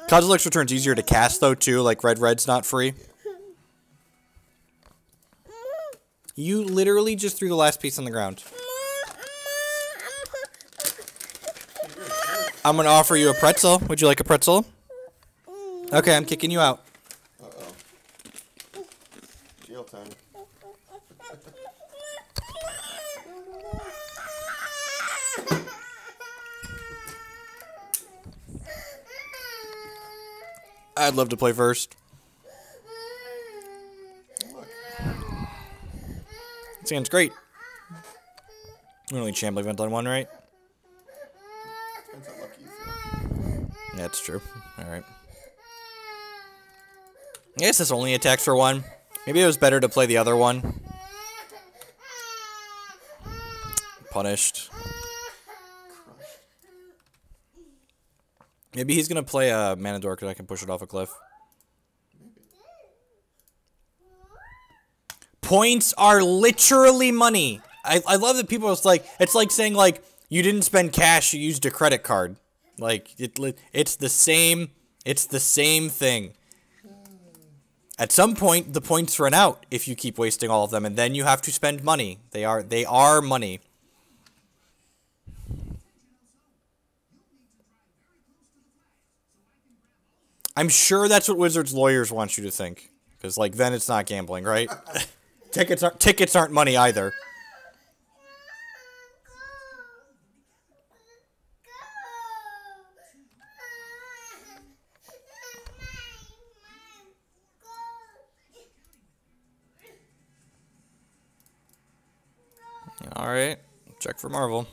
Kozilek's Return's easier to cast though too. Like red's not free. You literally just threw the last piece on the ground. I'm gonna offer you a pretzel. Would you like a pretzel? Okay, I'm kicking you out. jail time. I'd love to play first. Sounds great. We only champ event on one, right? Depends how lucky you feel. That's true. Alright. I guess this only attacks for one. Maybe it was better to play the other one. Punished. Maybe he's gonna play a Manadork and I can push it off a cliff. Points are literally money. I love that people it's like saying like you didn't spend cash, you used a credit card. Like it's the same thing. At some point the points run out if you keep wasting all of them and then you have to spend money. They are money. I'm sure that's what Wizards lawyers want you to think. Cuz like then it's not gambling, right? Tickets aren't money either. Alright. Check for Marvel.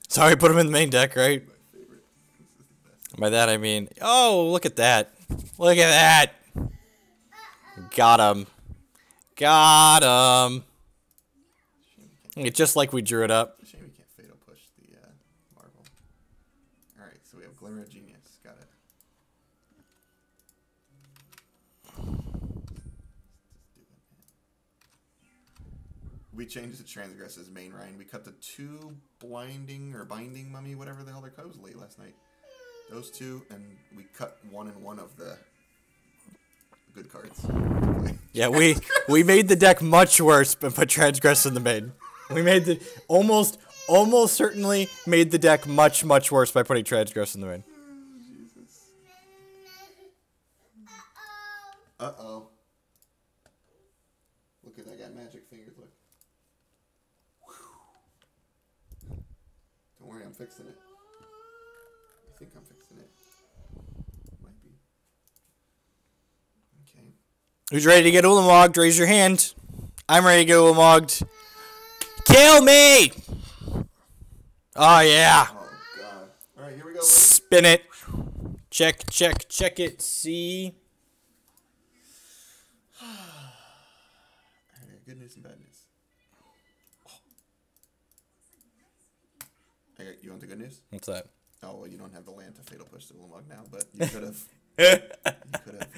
Sorry, put him in the main deck, right? By that I mean, oh, look at that. Look at that. Got him. Got him. It's just like we drew it up. Shame we can't fatal push the Marvel. Alright, so we have Glimmer of Genius. Got it. We changed the Transgress's main Ryan. We cut the 2 blinding or binding mummy, whatever the hell they're called, late last night. Those 2, and we cut 1 and 1 of the good cards. Yeah, we made the deck much worse, but put Transgress in the main. We made the almost certainly made the deck much worse by putting Transgress in the main. Jesus. Uh-oh. Look at that, I got magic fingers, look. Don't worry, I'm fixing it. I think I'm fixing it. Might be. Okay. Who's ready to get Ulamoged? Raise your hand. I'm ready to get Ulamoged. Kill me! Oh, yeah. Oh, God. Alright, here we go. Spin it. Check it. See. Alright, good news and bad news. Okay, you want the good news? What's that? Oh, well, you don't have the land to fatal push the Ulamog now, but you could have.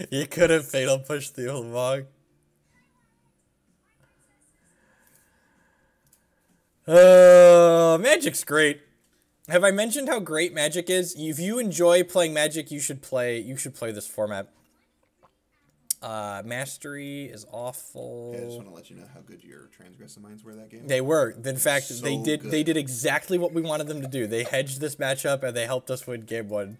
You could have fatal pushed the Ulamog. Magic's great. Have I mentioned how great Magic is? If you enjoy playing Magic, you should play this format. Mastery is awful. Okay, I just want to let you know how good your Transgressor Minds were that game. They were. In fact, So they good. did exactly what we wanted them to do. They hedged this matchup and they helped us win game 1.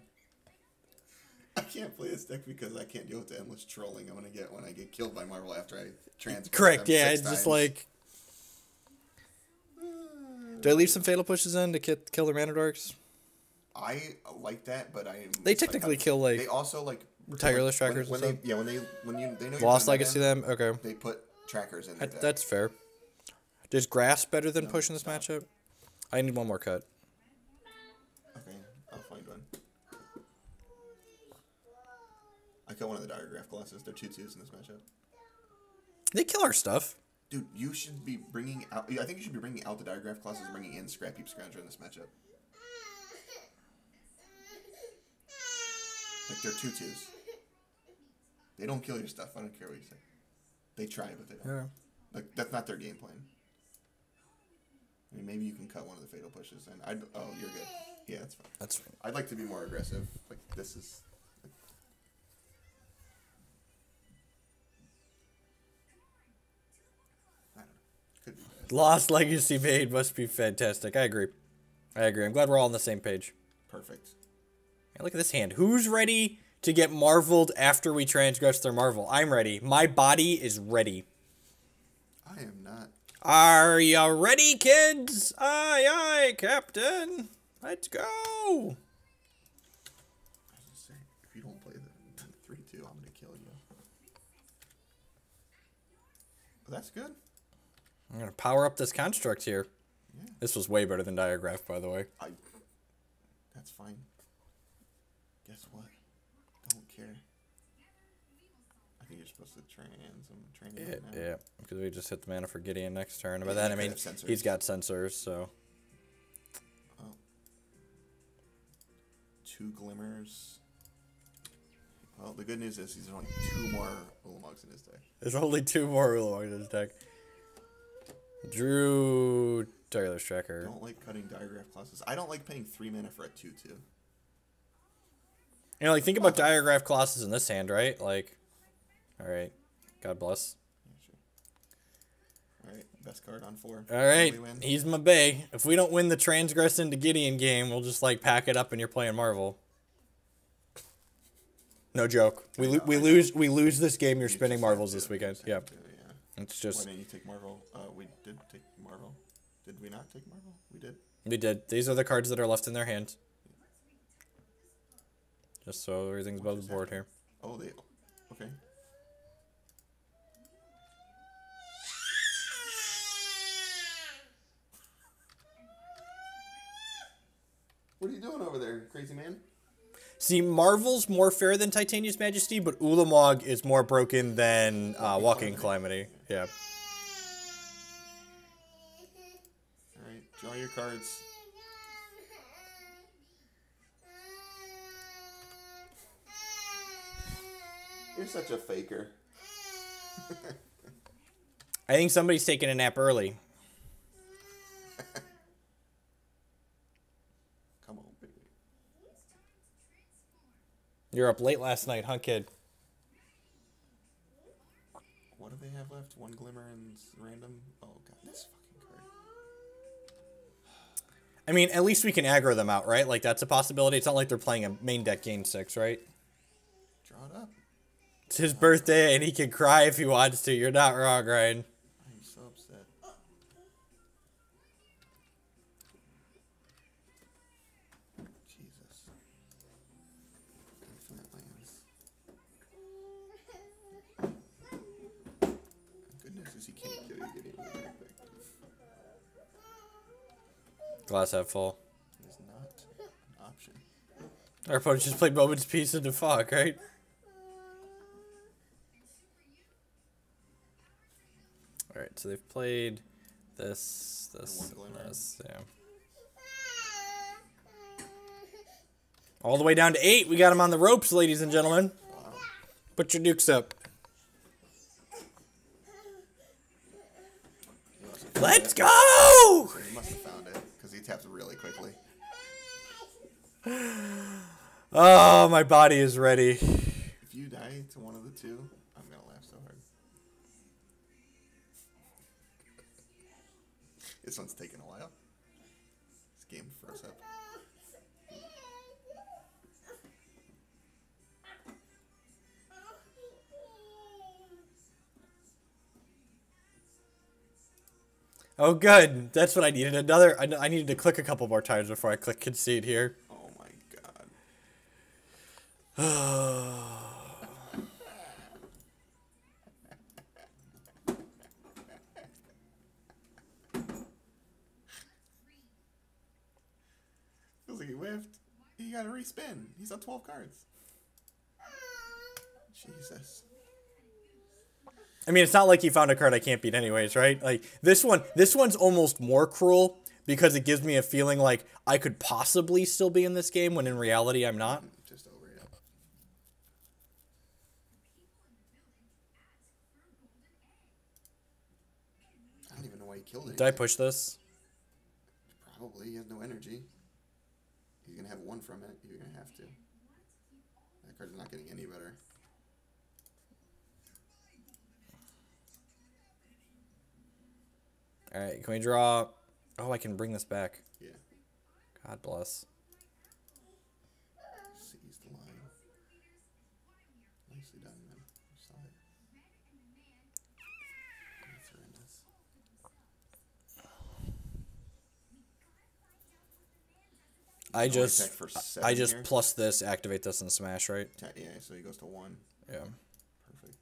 I can't play this deck because I can't deal with the endless trolling I'm gonna get when I get killed by Marvel after I transgress. Correct, them yeah, 6 it's just times. like... Do I leave some fatal pushes in to kill the Manadorks? I like that, but They technically kill They like also like tireless trackers when and they stuff. when they know Lost you're putting Legacy them them. Okay, in, they put trackers in their deck. that's fair. Is grass better than No, pushing this stop. matchup? I need one more cut. Okay, I'll find one. I got one of the Diagraph Colossus. They're 2/2s in this matchup. They kill our stuff. Dude, you should be bringing out. I think you should be bringing out the Diagraph Colossus and bringing in Scrap Heap Scrounger in this matchup. Like, they're 2/2s. They don't kill your stuff. I don't care what you say. They try, but they don't. Yeah. Like, that's not their game plan. I mean, maybe you can cut one of the Fatal Pushes. And oh, you're good. Yeah, that's fine. That's fine. I'd like to be more aggressive. Like, this is... I don't know. Could be bad. Lost Legacy made must be fantastic. I agree. I'm glad we're all on the same page. Perfect. Hey, look at this hand. Who's ready to get marveled after we transgress their marvel? I'm ready. My body is ready. I am not... Are you ready, kids? Aye, aye, Captain. Let's go. I was gonna say, if you don't play the 3/2, I'm gonna kill you. But that's good. I'm going to power up this construct here. Yeah. This was way better than Diagraph, by the way. That's fine. Guess what? Don't care. I think you're supposed to train Yeah, right now. yeah, because we just hit the mana for Gideon next turn. By Yeah, that, he I mean, could have sensors. he's got sensors, so... Oh. 2 Glimmers. Well, the good news is he's only 2 more Ulamogs in his deck. There's only 2 more Ulamog in this deck. Drew Tireless I Tracker. don't like cutting Diagraph Colossus. I don't like paying 3 mana for a 2/2. You know, like, think about Diagraph Colossus in this hand, right? Like, alright. God bless. Yeah, sure. Alright, best card on 4. Alright, We win. he's my bae. If we don't win the Transgress into Gideon game, we'll just, like, pack it up and you're playing Marvel. No joke. We lose this game, you're You spinning just Marvels have this to- weekend. just Yeah. have to, yeah. It's Why just... didn't you take Marvel? We did take Marvel. Did we not take Marvel? We did. We did. These are the cards that are left in their hand. Just so everything's above the board here. Oh, they... Okay. What are you doing over there, crazy man? See, Marvel's more fair than Titania's Majesty, but Ulamog is more broken than Walking Calamity. Yeah. Alright, draw your cards. You're such a faker. I think somebody's taking a nap early. Come on, baby. You're up late last night, huh, kid? What do they have left? 1 Glimmer and random? Oh, God, this fucking card. I mean, at least we can aggro them out, right? Like, that's a possibility. It's not like they're playing a main deck gain 6, right? Draw it up. It's his birthday, and he can cry if he wants to. You're not wrong, Ryan. I'm so upset. Jesus. Infinite lands. Good news is he can't kill you getting with the back. Glass half full. It is not an option. Our opponent just played Moment's Peace into Fog, right? Alright, so they've played this, one Glimmer. this, yeah. All the way down to 8. We got him on the ropes, ladies and gentlemen. Wow. Put your dukes up. He must have found Let's it. go! He must have found it because he taps really quickly. Oh, my body is ready. If you die to one of the 2, I'm gonna laugh so hard. This one's taking a while. This game froze up. Oh, good. That's what I needed. I needed to click a couple more times before I click concede here. Oh my Feels like he whiffed. He got to respin. He's on 12 cards. Jesus. I mean, it's not like he found a card I can't beat anyways, right? Like, this one's almost more cruel because it gives me a feeling like I could possibly still be in this game when in reality I'm not. Just over it. I don't even know why he killed it. Did I push this? Probably. He has no energy. He's going to have one from it. You're going to have to. That card's not getting any better. Alright, can we draw... Oh, I can bring this back. Yeah. God bless. Seize the line. Nicely done, man. I saw it. That's horrendous. Attack for 7 I just here. plus this, activate this, and smash, right? Yeah, so he goes to 1. Yeah. Perfect.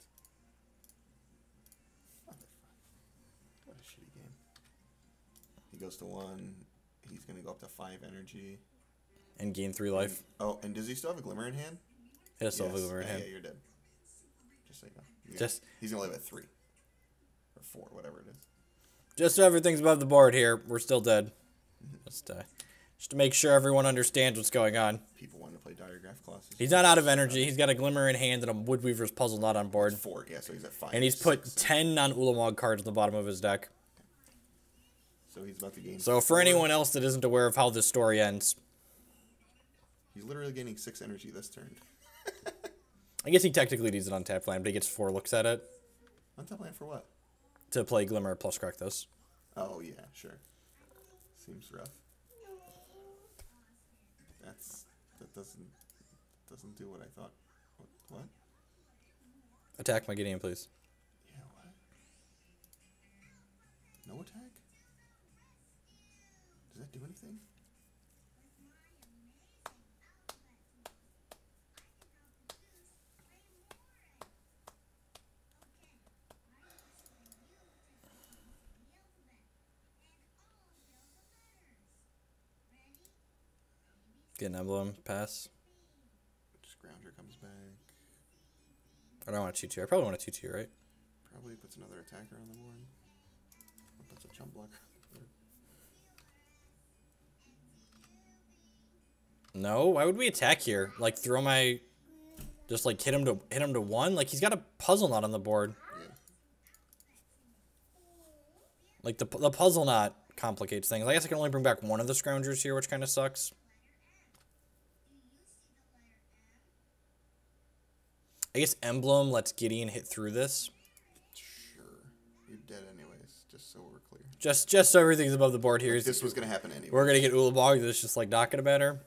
What a shitty game. He goes to 1. He's going to go up to 5 energy. And gain 3 life. Oh, and does he still have a Glimmer in hand? It has still Yes. Glimmer in hand. Yeah, you're dead. Just so you know. He's going to live at 3. Or 4, whatever it is. Just so everything's above the board here, we're still dead. Just to make sure everyone understands what's going on. People want to play Diregraph Colossus. He's not out of energy. He's got a Glimmer in hand and a Woodweaver's Puzzle not on board. 4, yeah, so he's at 5. And he's put 6. 10 non-Ulamog cards at the bottom of his deck. So he's about to gain So for 4. anyone else that isn't aware of how this story ends, He's literally gaining 6 energy this turn. I guess he technically needs an untapped land, but he gets 4 looks at it Untap land for what? to play Glimmer plus correct this. Oh, yeah, sure. Seems rough. That doesn't do what I thought. What? Attack my Gideon, please. Yeah, what? No attack? Does that do anything? Get an emblem, pass. Scrounger comes back. I don't want a 2-2. I probably want a 2-2, right? Probably puts another attacker on the board. Or puts a chump blocker on the board. No, why would we attack here? Like throw my, just like hit him to 1. Like he's got a puzzle knot on the board. Yeah. Like the puzzle knot complicates things. I guess I can only bring back one of the Scroungers here, which kind of sucks. I guess Emblem lets Gideon hit through this. Sure. You're dead anyways, just so we're clear. Just so everything's above the board here. If this was going to happen anyway. We're gonna get Ulamog that's just like not gonna matter.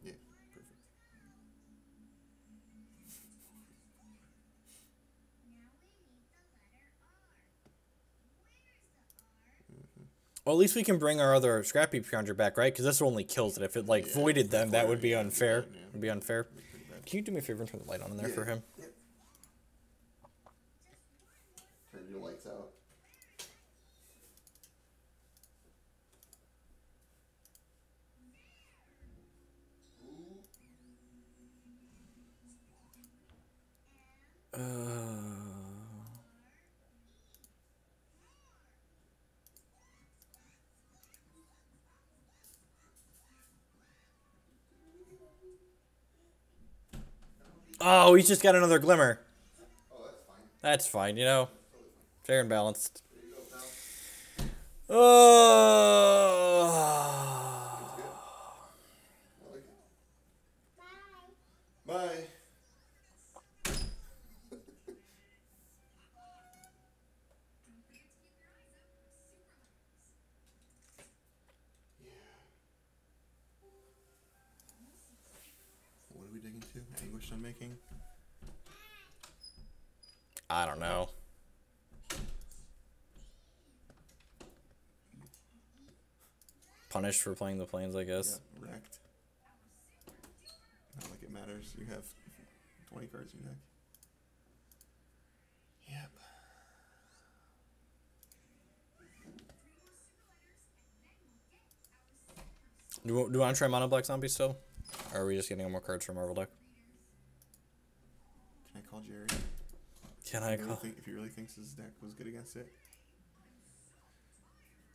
Yeah, perfect. Well, at least we can bring our other Scrappy Scrounger back, right? Because this only kills it. If it like Yeah, voided them, that would be yeah, unfair. yeah. Would be unfair. Pretty bad. Can you do me a favor and turn the light on in there for him? Yep. Turn your lights out. Oh, he's just got another Glimmer. Oh, that's fine. That's fine, you know. Fair and balanced. There you go, pal. Oh. I like it. Bye. What are we digging to? Anguished Unmaking? I don't know. punished for playing the planes, I guess. Yeah, wrecked. Not like it matters. You have 20 cards in your deck. Yep. Do you want to try Mono Black Zombie still? Or are we just getting more cards from Marvel deck? Can I call Jerry? Can I call? If he really thinks his deck was good against it?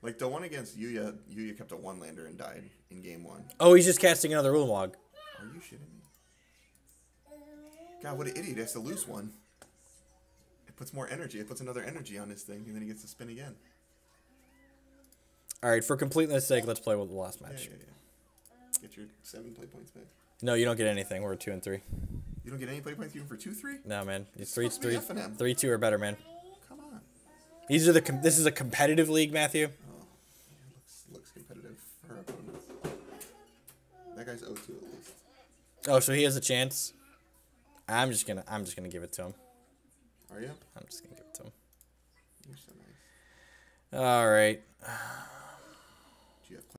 Like the one against Yuya, Yuya kept a 1-lander and died in game 1. Oh, he's just casting another Ulamog. Are you shitting me? God, what an idiot. He has to lose one. It puts more energy. It puts another energy on this thing, and then he gets to spin again. Alright, for completeness sake, let's play with the last Yeah, match. yeah, yeah. Get your 7 play points back. No, you don't get anything. We're 2 and 3. You don't get any play points even for 2-3? No, man. It's Fuck me, F&M. 3-2 or better, man. Come on. These are this is a competitive league, Matthew. Oh, yeah, looks competitive for our opponents. That guy's 0-2 at least. Oh, so he has a chance. I'm just gonna give it to him. Are you? I'm just gonna give it to him. You're so nice. All right.